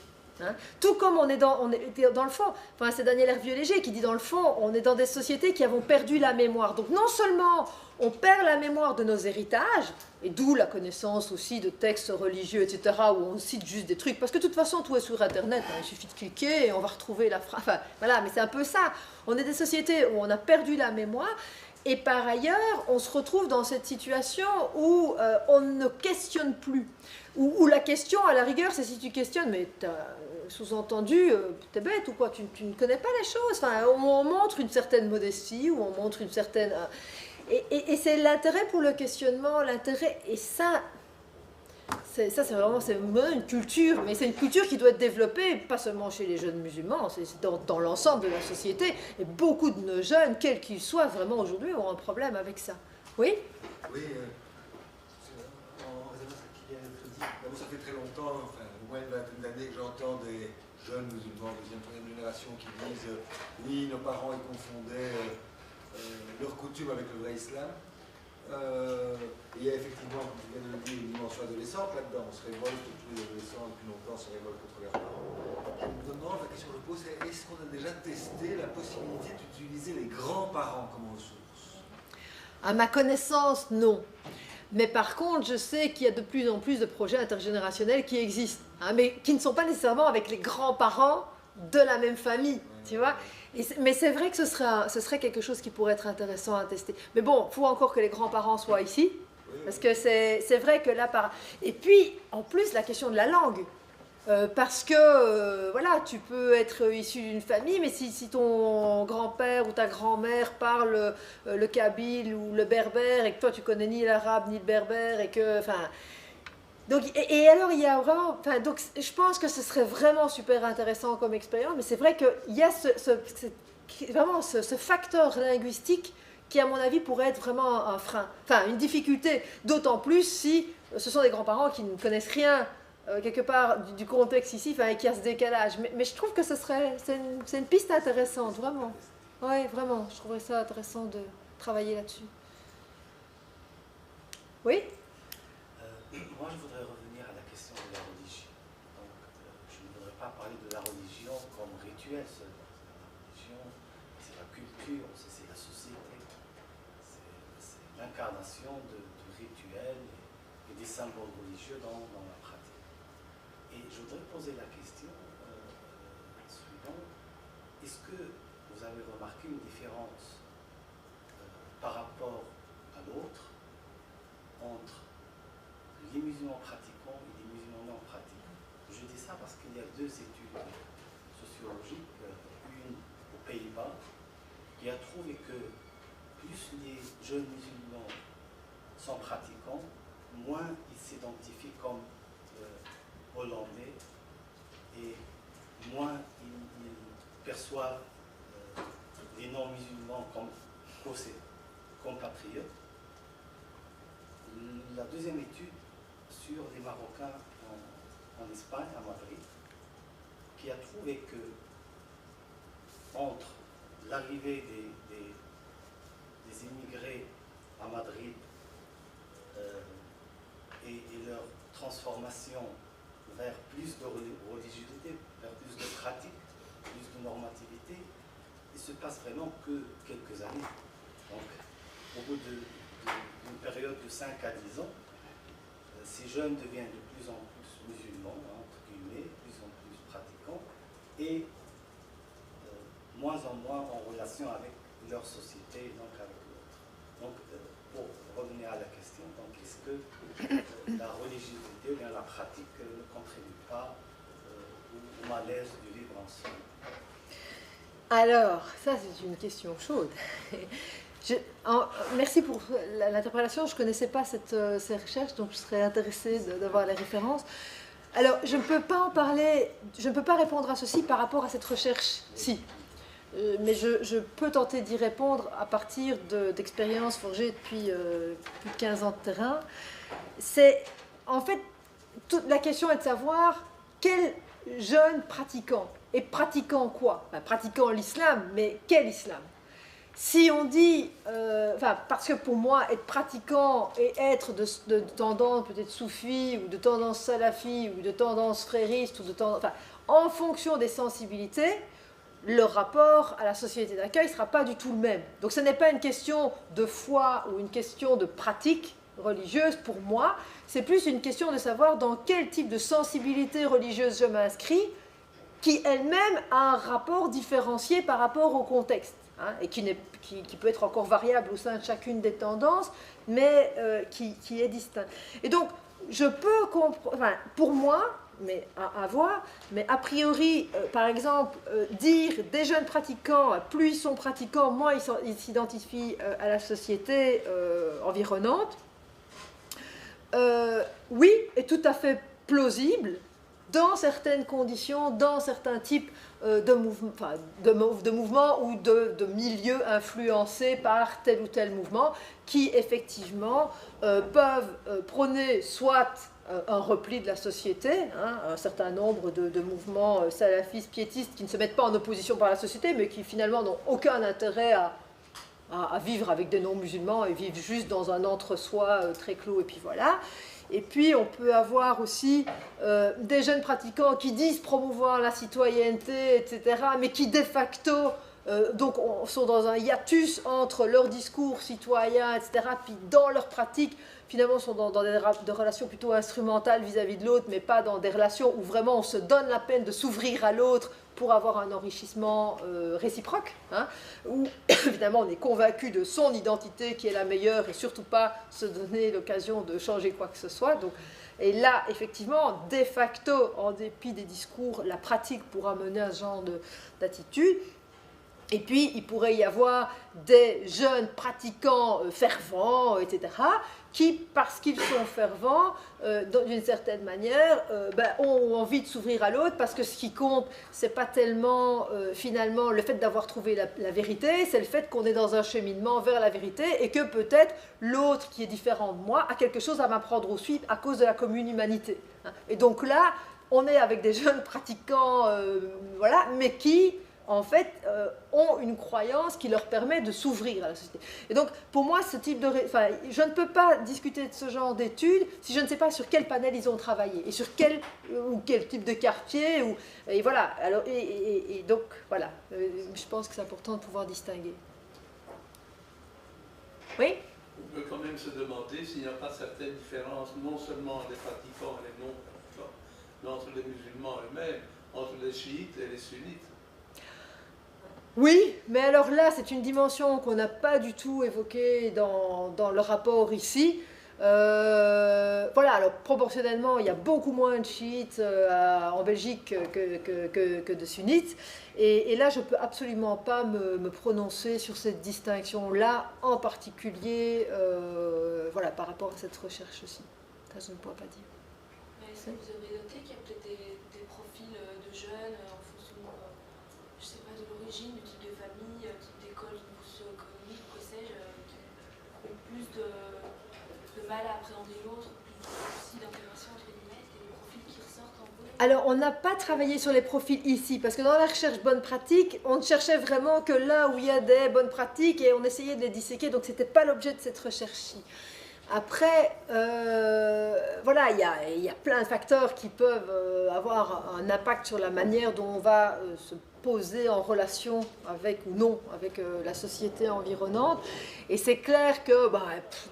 Hein. Tout comme on est dans le fond, enfin, c'est Daniel Hervieux-Léger qui dit dans le fond, on est dans des sociétés qui avons perdu la mémoire. Donc non seulement on perd la mémoire de nos héritages, et d'où la connaissance aussi de textes religieux, etc., où on cite juste des trucs, parce que de toute façon tout est sur Internet, hein, il suffit de cliquer et on va retrouver la phrase, enfin voilà, mais c'est un peu ça. On est des sociétés où on a perdu la mémoire, et par ailleurs, on se retrouve dans cette situation où on ne questionne plus. Où la question, à la rigueur, c'est si tu questionnes, mais sous-entendu, t'es bête ou quoi, tu ne connais pas les choses. Enfin, on montre une certaine modestie, ou on montre une certaine... et c'est l'intérêt pour le questionnement, l'intérêt... Et ça, c'est vraiment une culture, mais c'est une culture qui doit être développée, pas seulement chez les jeunes musulmans, c'est dans l'ensemble de la société. Et beaucoup de nos jeunes, quels qu'ils soient, vraiment aujourd'hui, ont un problème avec ça. Oui? Oui, en raison de ce qui vient d'être dit, ça fait très longtemps, enfin, au moins une vingtaine d'années que j'entends des jeunes musulmans, deuxième, troisième génération, qui disent oui, nos parents ils confondaient leur coutume avec le vrai islam. Il y a effectivement, comme tu viens de le dire, une dimension adolescente là-dedans. On se révolte, tous les adolescents depuis longtemps se révoltent contre leurs parents. Je me demande, la question que je pose, c'est est-ce qu'on a déjà testé la possibilité d'utiliser les grands-parents comme ressources? À ma connaissance, non. Mais par contre, je sais qu'il y a de plus en plus de projets intergénérationnels qui existent, hein, mais qui ne sont pas nécessairement avec les grands-parents de la même famille, tu vois. Mais c'est vrai que ce serait quelque chose qui pourrait être intéressant à tester. Mais bon, il faut encore que les grands-parents soient ici, parce que c'est vrai que là, Et puis, en plus, la question de la langue. Parce que, voilà, tu peux être issu d'une famille, mais si ton grand-père ou ta grand-mère parle le kabyle ou le berbère, et que toi, tu connais ni l'arabe ni le berbère, et que, enfin... Donc, et alors, il y a vraiment... Enfin, donc, je pense que ce serait vraiment super intéressant comme expérience, mais c'est vrai qu'il y a vraiment ce facteur linguistique qui, à mon avis, pourrait être vraiment un frein. Enfin, une difficulté, d'autant plus si ce sont des grands-parents qui ne connaissent rien quelque part du contexte ici, enfin, et qu'il y a ce décalage. Mais je trouve que c'est une piste intéressante, vraiment. Oui, vraiment, je trouverais ça intéressant de travailler là-dessus. Oui? Moi, je voudrais revenir à la question de la religion. Donc, je ne voudrais pas parler de la religion comme rituel seul. La religion, c'est la culture, c'est la société. C'est l'incarnation de rituels et des symboles religieux dans la pratique. Et je voudrais poser la question suivante. Est-ce que vous avez remarqué une différence par rapport à l'autre entre les musulmans pratiquants et les musulmans non pratiquants? Je dis ça parce qu'il y a deux études sociologiques, une aux Pays-Bas, qui a trouvé que plus les jeunes musulmans sont pratiquants, moins ils s'identifient comme hollandais et moins ils perçoivent les non-musulmans comme compatriotes. La deuxième étude sur les Marocains en Espagne, à Madrid, qui a trouvé que entre l'arrivée des immigrés à Madrid et leur transformation vers plus de religiosité, vers plus de pratique, plus de normativité, il se passe vraiment que quelques années. Donc, au bout d'une période de 5 à 10 ans, ces jeunes deviennent de plus en plus musulmans, entre guillemets, de plus en plus pratiquants, et moins en moins en relation avec leur société, donc avec l'autre. Donc, pour revenir à la question, donc est-ce que la religiosité ou bien la pratique ne contribue pas au malaise du vivre ensemble? Alors, ça c'est une question chaude. Merci pour l'interpellation, je ne connaissais pas ces recherches, donc je serais intéressée d'avoir les références. Alors, je ne peux pas en parler, je ne peux pas répondre à ceci par rapport à cette recherche-ci. Mais je peux tenter d'y répondre à partir d'expériences forgées depuis plus de 15 ans de terrain. En fait, toute la question est de savoir quel jeune pratiquant, et pratiquant quoi? Pratiquant l'islam, mais quel islam? Si on dit, parce que pour moi, être pratiquant et être de tendance peut-être soufi, ou de tendance salafi, ou de tendance frériste, ou de tendance, en fonction des sensibilités, le rapport à la société d'accueil ne sera pas du tout le même. Donc ce n'est pas une question de foi ou une question de pratique religieuse pour moi, c'est plus une question de savoir dans quel type de sensibilité religieuse je m'inscris, qui elle-même a un rapport différencié par rapport au contexte, hein, et qui peut être encore variable au sein de chacune des tendances, mais qui est distinct. Et donc, je peux comprendre, pour moi, mais à voir, mais a priori, par exemple, dire des jeunes pratiquants, plus ils sont pratiquants, moins ils s'identifient à la société environnante, oui, est tout à fait plausible dans certaines conditions, dans certains types de mouvements ou de milieux influencés par tel ou tel mouvement qui, effectivement, peuvent prôner soit un repli de la société, hein, un certain nombre de mouvements salafistes, piétistes qui ne se mettent pas en opposition par la société, mais qui finalement n'ont aucun intérêt à vivre avec des non-musulmans et vivent juste dans un entre-soi très clos, et puis voilà. Et puis on peut avoir aussi des jeunes pratiquants qui disent promouvoir la citoyenneté, etc., mais qui de facto sont dans un hiatus entre leur discours citoyen, etc., puis dans leur pratique, finalement sont dans des relations plutôt instrumentales vis-à-vis de l'autre, mais pas dans des relations où vraiment on se donne la peine de s'ouvrir à l'autre pour avoir un enrichissement réciproque, hein, où évidemment on est convaincu de son identité qui est la meilleure et surtout pas se donner l'occasion de changer quoi que ce soit. Donc, et là, effectivement, de facto, en dépit des discours, la pratique pourra mener à ce genre d'attitude. Et puis, il pourrait y avoir des jeunes pratiquants fervents, etc., qui, parce qu'ils sont fervents, d'une certaine manière, ont envie de s'ouvrir à l'autre, parce que ce qui compte, c'est pas tellement, finalement, le fait d'avoir trouvé la vérité, c'est le fait qu'on est dans un cheminement vers la vérité, et que peut-être l'autre, qui est différent de moi, a quelque chose à m'apprendre aussi à cause de la commune humanité. Et donc là, on est avec des jeunes pratiquants, voilà, mais qui en fait, ont une croyance qui leur permet de s'ouvrir à la société. Et donc, pour moi, ce type de... je ne peux pas discuter de ce genre d'études si je ne sais pas sur quel panel ils ont travaillé, et sur quel type de quartier, et voilà. Alors, et donc, voilà. Je pense que c'est important de pouvoir distinguer. Oui ? On peut quand même se demander s'il n'y a pas certaines différences, non seulement des pratiquants et les non-pratiquants, mais entre les musulmans eux-mêmes, entre les chiites et les sunnites. Oui, mais alors là, c'est une dimension qu'on n'a pas du tout évoquée dans le rapport ici. Voilà, alors proportionnellement, il y a beaucoup moins de chiites en Belgique que de sunnites. Et là, je ne peux absolument pas me prononcer sur cette distinction-là, en particulier voilà, par rapport à cette recherche-ci. Ça, je ne pourrais pas dire. Est-ce que vous avez noté qu'il y a peut-être des profils de jeunes en fonction, je ne sais pas, de l'origine, du type de famille, type d'école socio-économique, que sais-je, qui ont plus de mal à appréhender l'autre, plus de soucis d'intégration entre guillemets, et des profils qui ressortent un peu? Alors, on n'a pas travaillé sur les profils ici, parce que dans la recherche bonnes pratiques, on ne cherchait vraiment que là où il y a des bonnes pratiques, et on essayait de les disséquer, donc ce n'était pas l'objet de cette recherche-ci. Après, voilà, il y a plein de facteurs qui peuvent avoir un impact sur la manière dont on va se posé en relation avec ou non avec la société environnante. Et c'est clair que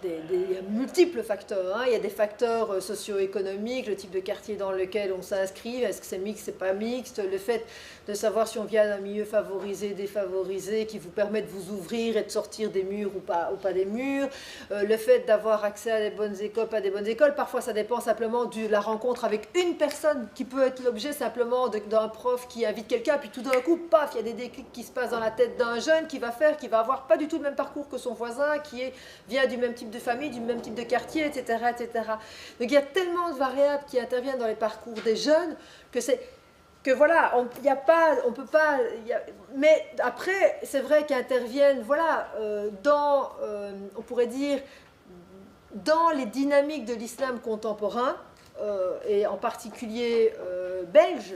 il y a multiples facteurs. Il y a des facteurs socio-économiques, le type de quartier dans lequel on s'inscrit, est-ce que c'est mixte, c'est pas mixte, le fait de savoir si on vient d'un milieu favorisé, défavorisé, qui vous permet de vous ouvrir et de sortir des murs ou pas des murs, le fait d'avoir accès à des bonnes écoles, pas des bonnes écoles. Parfois ça dépend simplement de la rencontre avec une personne qui peut être l'objet simplement d'un prof qui invite quelqu'un, puis tout d'un coup, paf, il y a des déclics qui se passent dans la tête d'un jeune qui va avoir pas du tout le même parcours que son voisin, vient du même type de famille, du même type de quartier, etc., etc. Donc il y a tellement de variables qui interviennent dans les parcours des jeunes mais après, c'est vrai qu'interviennent, on pourrait dire, dans les dynamiques de l'islam contemporain, et en particulier belge,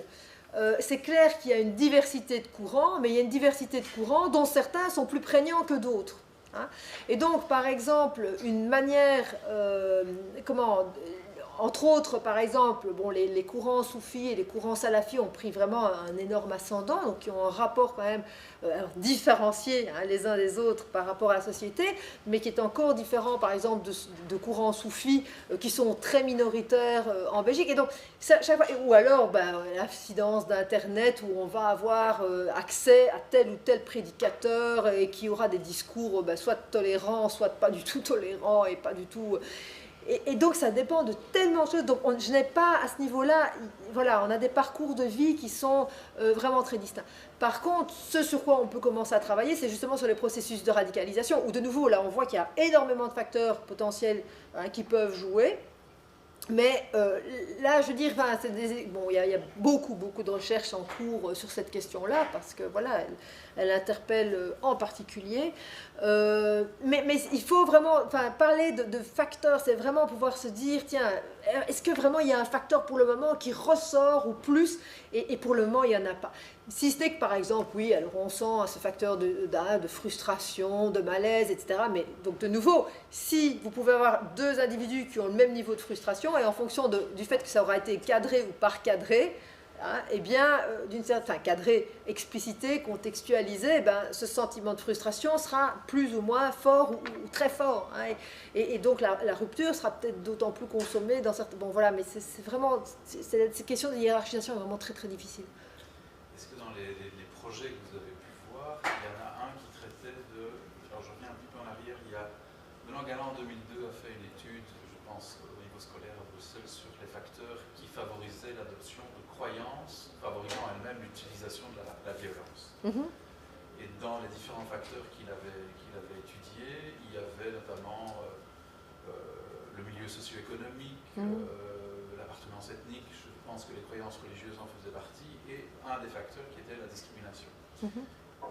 c'est clair qu'il y a une diversité de courants, mais il y a une diversité de courants dont certains sont plus prégnants que d'autres. Et donc, par exemple, une manière, entre autres, par exemple, les courants soufis et les courants salafis ont pris vraiment un énorme ascendant, donc qui ont un rapport quand même différencié les uns des autres par rapport à la société, mais qui est encore différent, par exemple, de courants soufis qui sont très minoritaires en Belgique. Et donc, ou alors l'incidence d'Internet, où on va avoir accès à tel ou tel prédicateur et qui aura des discours soit tolérants, soit pas du tout tolérants et pas du tout... Et donc ça dépend de tellement de choses. Donc je n'ai pas à ce niveau-là, on a des parcours de vie qui sont vraiment très distincts. Par contre, ce sur quoi on peut commencer à travailler, c'est justement sur les processus de radicalisation, où de nouveau, là on voit qu'il y a énormément de facteurs potentiels qui peuvent jouer. Mais là, je veux dire, il y a beaucoup de recherches en cours sur cette question-là, parce que elle interpelle en particulier. Mais il faut vraiment parler de facteurs, c'est vraiment pouvoir se dire, tiens, est-ce que vraiment il y a un facteur pour le moment qui ressort ou plus, et pour le moment il n'y en a pas. Si ce n'est que par exemple, oui, alors on sent ce facteur de frustration, de malaise, etc. Mais donc de nouveau, si vous pouvez avoir deux individus qui ont le même niveau de frustration, et en fonction du fait que ça aura été cadré ou par cadré, eh bien, cadré, explicité, contextualisé, ce sentiment de frustration sera plus ou moins fort ou très fort. Et donc la rupture sera peut-être d'autant plus consommée dans certains... mais c'est vraiment... Cette question de hiérarchisation est vraiment très très difficile. Est-ce que dans les projets que vous avez pu voir, il y en a un qui traitait de... Alors je reviens un petit peu en arrière, Benoît Galland en 2002 a fait une étude, je pense, au niveau scolaire à Bruxelles, sur les facteurs qui favorisaient l'adoption de croyances, favorisant elle-même l'utilisation de la violence. Et dans les différents facteurs qu'il avait étudiés, il y avait notamment le milieu socio-économique, l'appartenance ethnique, je pense que les croyances religieuses en faisaient partie, et un des facteurs qui était la discrimination.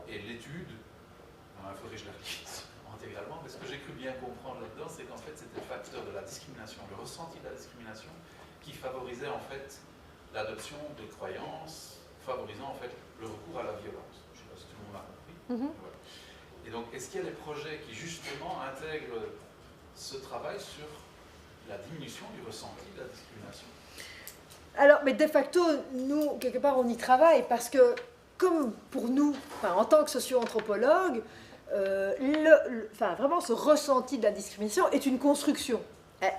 Et l'étude, il faudrait que je la lise intégralement, mais ce que j'ai cru bien comprendre là-dedans, c'est qu'en fait c'était le facteur de la discrimination, le ressenti de la discrimination, qui favorisait en fait l'adoption des croyances, favorisant en fait le recours à la violence. Je ne sais pas si tout le monde a compris. Voilà. Et donc, est-ce qu'il y a des projets qui justement intègrent ce travail sur la diminution du ressenti de la discrimination? Alors, mais de facto, nous, quelque part, on y travaille parce que, comme pour nous, en tant que socio-anthropologues, vraiment ce ressenti de la discrimination est une construction.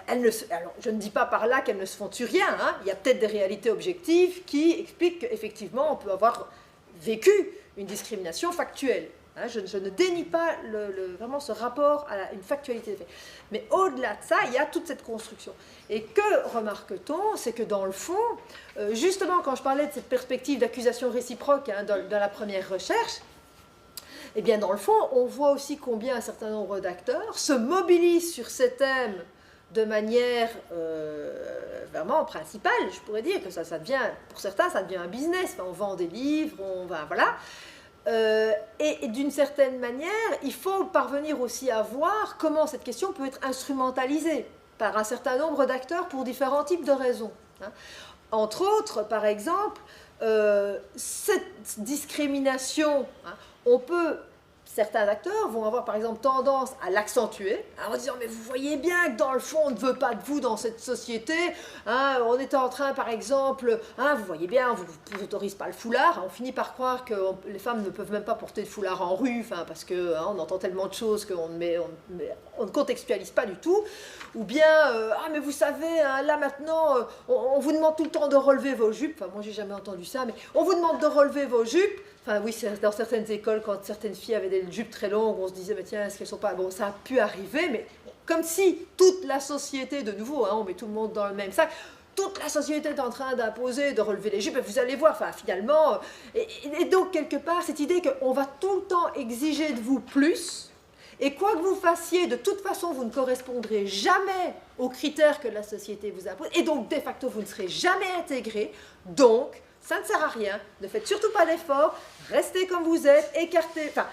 Alors, je ne dis pas par là qu'elles ne se font sur rien. Il y a peut-être des réalités objectives qui expliquent qu'effectivement, on peut avoir vécu une discrimination factuelle. Je ne dénie pas vraiment ce rapport à une factualité des faits. Mais au-delà de ça, il y a toute cette construction. Et que remarque-t-on? C'est que dans le fond, justement quand je parlais de cette perspective d'accusation réciproque dans la première recherche, eh bien dans le fond, on voit aussi combien un certain nombre d'acteurs se mobilisent sur ces thèmes de manière vraiment principale. Je pourrais dire que ça devient, pour certains, ça devient un business. On vend des livres, voilà. Et d'une certaine manière, il faut parvenir aussi à voir comment cette question peut être instrumentalisée par un certain nombre d'acteurs pour différents types de raisons. Entre autres, par exemple, cette discrimination, on peut certains acteurs vont avoir par exemple tendance à l'accentuer, en disant mais vous voyez bien que dans le fond on ne veut pas de vous dans cette société, hein, on est en train par exemple, hein, vous voyez bien, on ne vous autorise pas le foulard, hein, on finit par croire que les femmes ne peuvent même pas porter de foulard en rue, hein, parce que hein, on entend tellement de choses qu'on ne contextualise pas du tout, ou bien ah mais vous savez, hein, là maintenant on vous demande tout le temps de relever vos jupes, enfin moi j'ai jamais entendu ça, mais on vous demande de relever vos jupes. Enfin oui, dans certaines écoles, quand certaines filles avaient des jupes très longues, on se disait, mais tiens, est-ce qu'elles sont pas... Bon, ça a pu arriver, mais comme si toute la société, de nouveau, hein, on met tout le monde dans le même sac, toute la société est en train d'imposer, de relever les jupes, et vous allez voir, enfin finalement... Et donc, quelque part, cette idée qu'on va tout le temps exiger de vous plus, et quoi que vous fassiez, de toute façon, vous ne correspondrez jamais aux critères que la société vous impose, et donc, de facto, vous ne serez jamais intégré, donc... Ça ne sert à rien, ne faites surtout pas d'efforts, restez comme vous êtes, écartez... Enfin,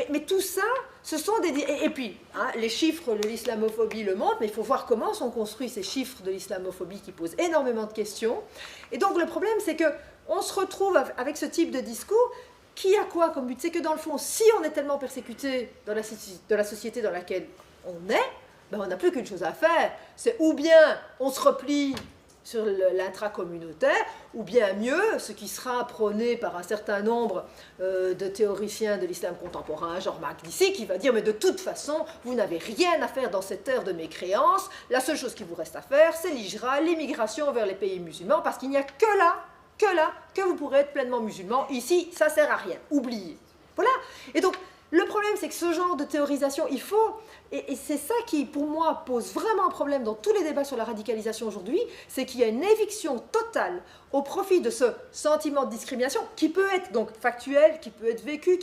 mais tout ça, ce sont des... Et puis, hein, les chiffres de l'islamophobie le montrent, mais il faut voir comment sont construits ces chiffres de l'islamophobie qui posent énormément de questions. Et donc le problème, c'est qu'on se retrouve avec ce type de discours qui a quoi comme but? C'est que dans le fond, si on est tellement persécuté dans la société dans laquelle on est, ben on n'a plus qu'une chose à faire. C'est ou bien on se replie sur l'intracommunautaire, ou bien mieux, ce qui sera prôné par un certain nombre de théoriciens de l'islam contemporain, genre Makdisi, qui va dire, mais de toute façon, vous n'avez rien à faire dans cette terre de mécréance, la seule chose qui vous reste à faire, c'est l'hijra, l'immigration vers les pays musulmans, parce qu'il n'y a que là, que vous pourrez être pleinement musulman. Ici, ça sert à rien, oubliez. Voilà. Et donc, le problème, c'est que ce genre de théorisation, il faut... Et c'est ça qui, pour moi, pose vraiment un problème dans tous les débats sur la radicalisation aujourd'hui, c'est qu'il y a une éviction totale au profit de ce sentiment de discrimination qui peut être donc factuel, qui peut être vécu,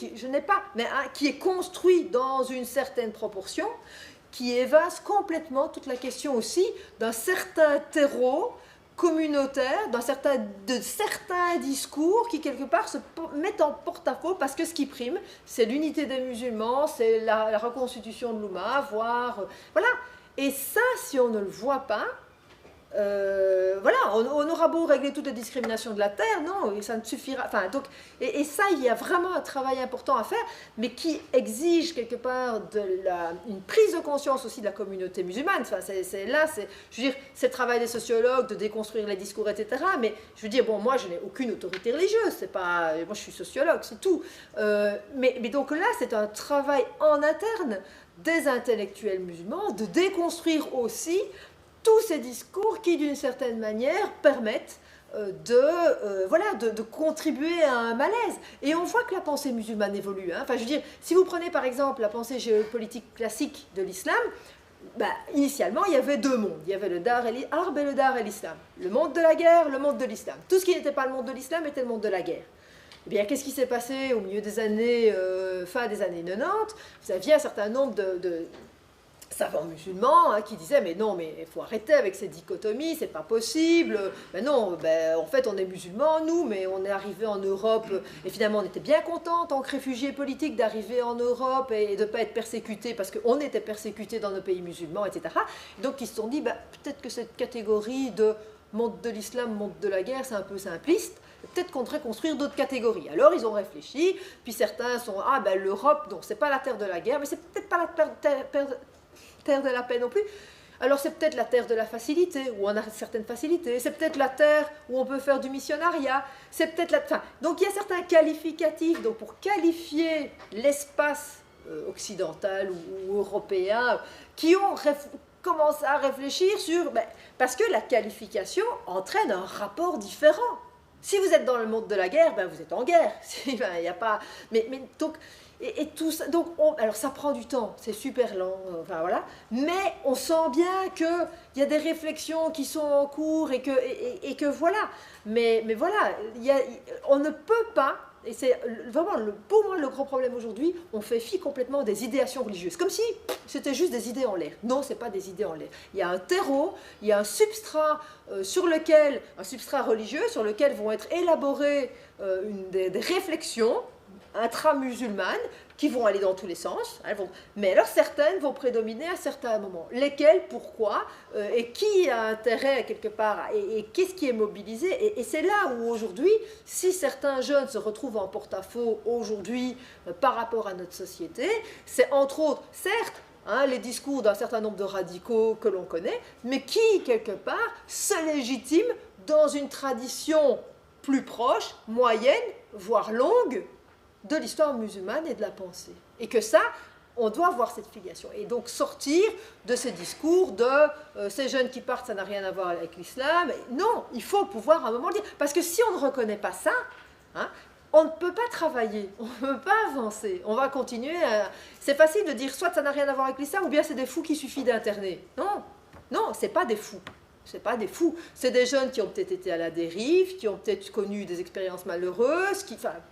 mais qui est construit dans une certaine proportion, qui évase complètement toute la question aussi d'un certain terreau communautaire, de certains discours qui quelque part se mettent en porte-à-faux parce que ce qui prime, c'est l'unité des musulmans, c'est la reconstitution de l'Oumma, voire... voilà. Et ça, si on ne le voit pas, voilà, on aura beau régler toutes les discriminations de la terre, non, ça ne suffira. Enfin, donc, et ça, il y a vraiment un travail important à faire, mais qui exige quelque part une prise de conscience aussi de la communauté musulmane. Enfin, je veux dire, c'est le travail des sociologues de déconstruire les discours, etc. Mais je veux dire, bon, moi, je n'ai aucune autorité religieuse, c'est pas, moi, je suis sociologue, c'est tout. Mais donc là, c'est un travail en interne des intellectuels musulmans de déconstruire aussi tous ces discours qui, d'une certaine manière, permettent de contribuer à un malaise. Et on voit que la pensée musulmane évolue. Hein. Enfin, je veux dire, si vous prenez par exemple la pensée géopolitique classique de l'islam, initialement, il y avait deux mondes. Il y avait le Dar el-Harb et le Dar el-Islam. Le monde de la guerre, le monde de l'islam. Tout ce qui n'était pas le monde de l'islam était le monde de la guerre. Eh bien, qu'est-ce qui s'est passé au milieu des années, fin des années 90? Vous aviez un certain nombre de savants musulmans qui disaient mais non, mais il faut arrêter avec cette dichotomie, c'est pas possible, non, en fait on est musulmans nous, mais on est arrivé en Europe et finalement on était bien contents en tant que réfugiés politiques d'arriver en Europe et de ne pas être persécutés parce qu'on était persécutés dans nos pays musulmans, etc. Donc ils se sont dit peut-être que cette catégorie de monde de l'islam, monde de la guerre, c'est un peu simpliste. Peut-être qu'on devrait construire d'autres catégories. Alors ils ont réfléchi, puis certains sont l'Europe, donc c'est pas la terre de la guerre, mais c'est peut-être pas la terre de la paix non plus. Alors c'est peut-être la terre de la facilité, où on a certaines facilités, c'est peut-être la terre où on peut faire du missionnariat, c'est peut-être donc il y a certains qualificatifs donc pour qualifier l'espace occidental ou européen qui ont commencé à réfléchir sur... parce que la qualification entraîne un rapport différent. Si vous êtes dans le monde de la guerre, vous êtes en guerre. Il y a pas... Mais donc... Et tout ça, donc alors ça prend du temps, c'est super lent, voilà. Mais on sent bien qu'il y a des réflexions qui sont en cours et que voilà. Mais voilà, on ne peut pas, et c'est vraiment pour moi le gros problème aujourd'hui, on fait fi complètement des idéations religieuses, comme si c'était juste des idées en l'air. Non, c'est pas des idées en l'air. Il y a un terreau, il y a un substrat un substrat religieux sur lequel vont être élaborées des réflexions intra-musulmanes qui vont aller dans tous les sens, mais alors certaines vont prédominer à certains moments. Lesquelles, pourquoi, et qui a intérêt quelque part, et qu'est-ce qui est mobilisé. Et c'est là où aujourd'hui, si certains jeunes se retrouvent en porte-à-faux aujourd'hui par rapport à notre société, c'est entre autres, certes, les discours d'un certain nombre de radicaux que l'on connaît, mais qui, quelque part, se légitiment dans une tradition plus proche, moyenne, voire longue, de l'histoire musulmane et de la pensée. Et que ça, on doit avoir cette filiation. Et donc sortir de ces discours de ces jeunes qui partent, ça n'a rien à voir avec l'islam. Non, il faut pouvoir à un moment le dire. Parce que si on ne reconnaît pas ça, on ne peut pas travailler, on ne peut pas avancer. On va continuer à... C'est facile de dire soit ça n'a rien à voir avec l'islam, ou bien c'est des fous qu'il suffit d'interner. Non, non, ce n'est pas des fous. C'est pas des fous, c'est des jeunes qui ont peut-être été à la dérive, qui ont peut-être connu des expériences malheureuses,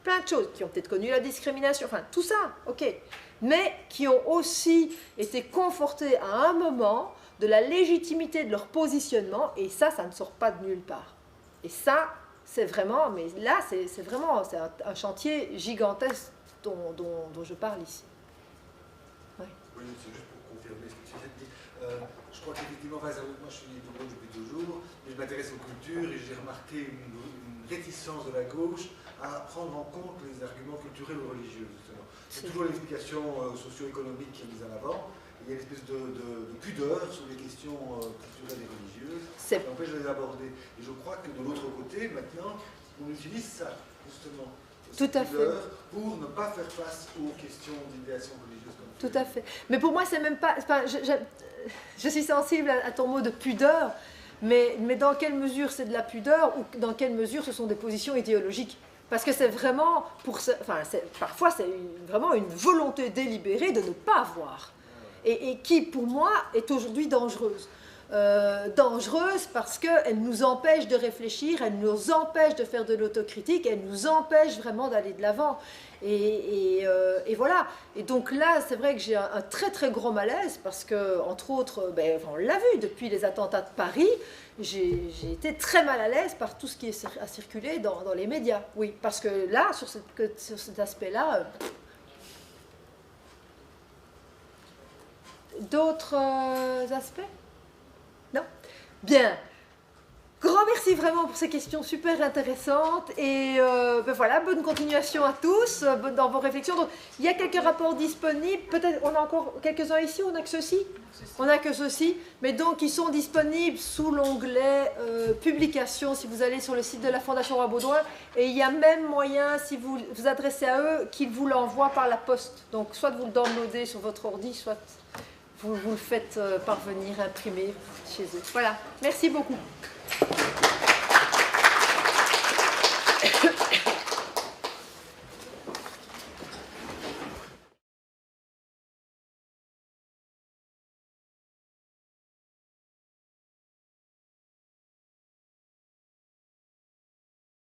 plein de choses, qui ont peut-être connu la discrimination, tout ça, ok. Mais qui ont aussi été confortés à un moment de la légitimité de leur positionnement, et ça ne sort pas de nulle part. Et ça, c'est vraiment, mais là, c'est vraiment un chantier gigantesque dont je parle ici. Ouais. Oui, c'est juste pour confirmer ce que tu viens de dire. Je crois qu'effectivement, moi je suis né depuis toujours, mais je m'intéresse aux cultures et j'ai remarqué une réticence de la gauche à prendre en compte les arguments culturels ou religieux, justement. C'est toujours l'explication socio-économique qui est mise en avant. Il y a une espèce de pudeur sur les questions culturelles et religieuses qui empêche de les aborder. Et je crois que de l'autre côté, maintenant, on utilise ça, justement. Tout à fait. Pour ne pas faire face aux questions d'idéation religieuse. Tout à fait. Mais pour moi, c'est même pas... je suis sensible à ton mot de pudeur, mais dans quelle mesure c'est de la pudeur ou dans quelle mesure ce sont des positions idéologiques? Parce que c'est vraiment... parfois, c'est vraiment une volonté délibérée de ne pas voir. Et qui, pour moi, est aujourd'hui dangereuse. Dangereuse parce qu'elle nous empêche de réfléchir, elle nous empêche de faire de l'autocritique, elle nous empêche vraiment d'aller de l'avant. Et voilà. Et donc là, c'est vrai que j'ai un très très gros malaise parce que, entre autres, on l'a vu depuis les attentats de Paris, j'ai été très mal à l'aise par tout ce qui a circulé dans les médias. Oui, parce que là, sur cet aspect-là... D'autres aspects? Non? Bien. Grand merci vraiment pour ces questions super intéressantes et voilà, bonne continuation à tous dans vos réflexions. Donc, il y a quelques rapports disponibles, peut-être on a encore quelques-uns ici, on n'a que ceux-ci? On n'a que ceux-ci, mais donc ils sont disponibles sous l'onglet publications si vous allez sur le site de la Fondation Roi Baudouin et il y a même moyen, si vous vous adressez à eux, qu'ils vous l'envoient par la poste. Donc soit vous le downloadez sur votre ordi, soit vous le faites parvenir, imprimer chez eux. Voilà, merci beaucoup.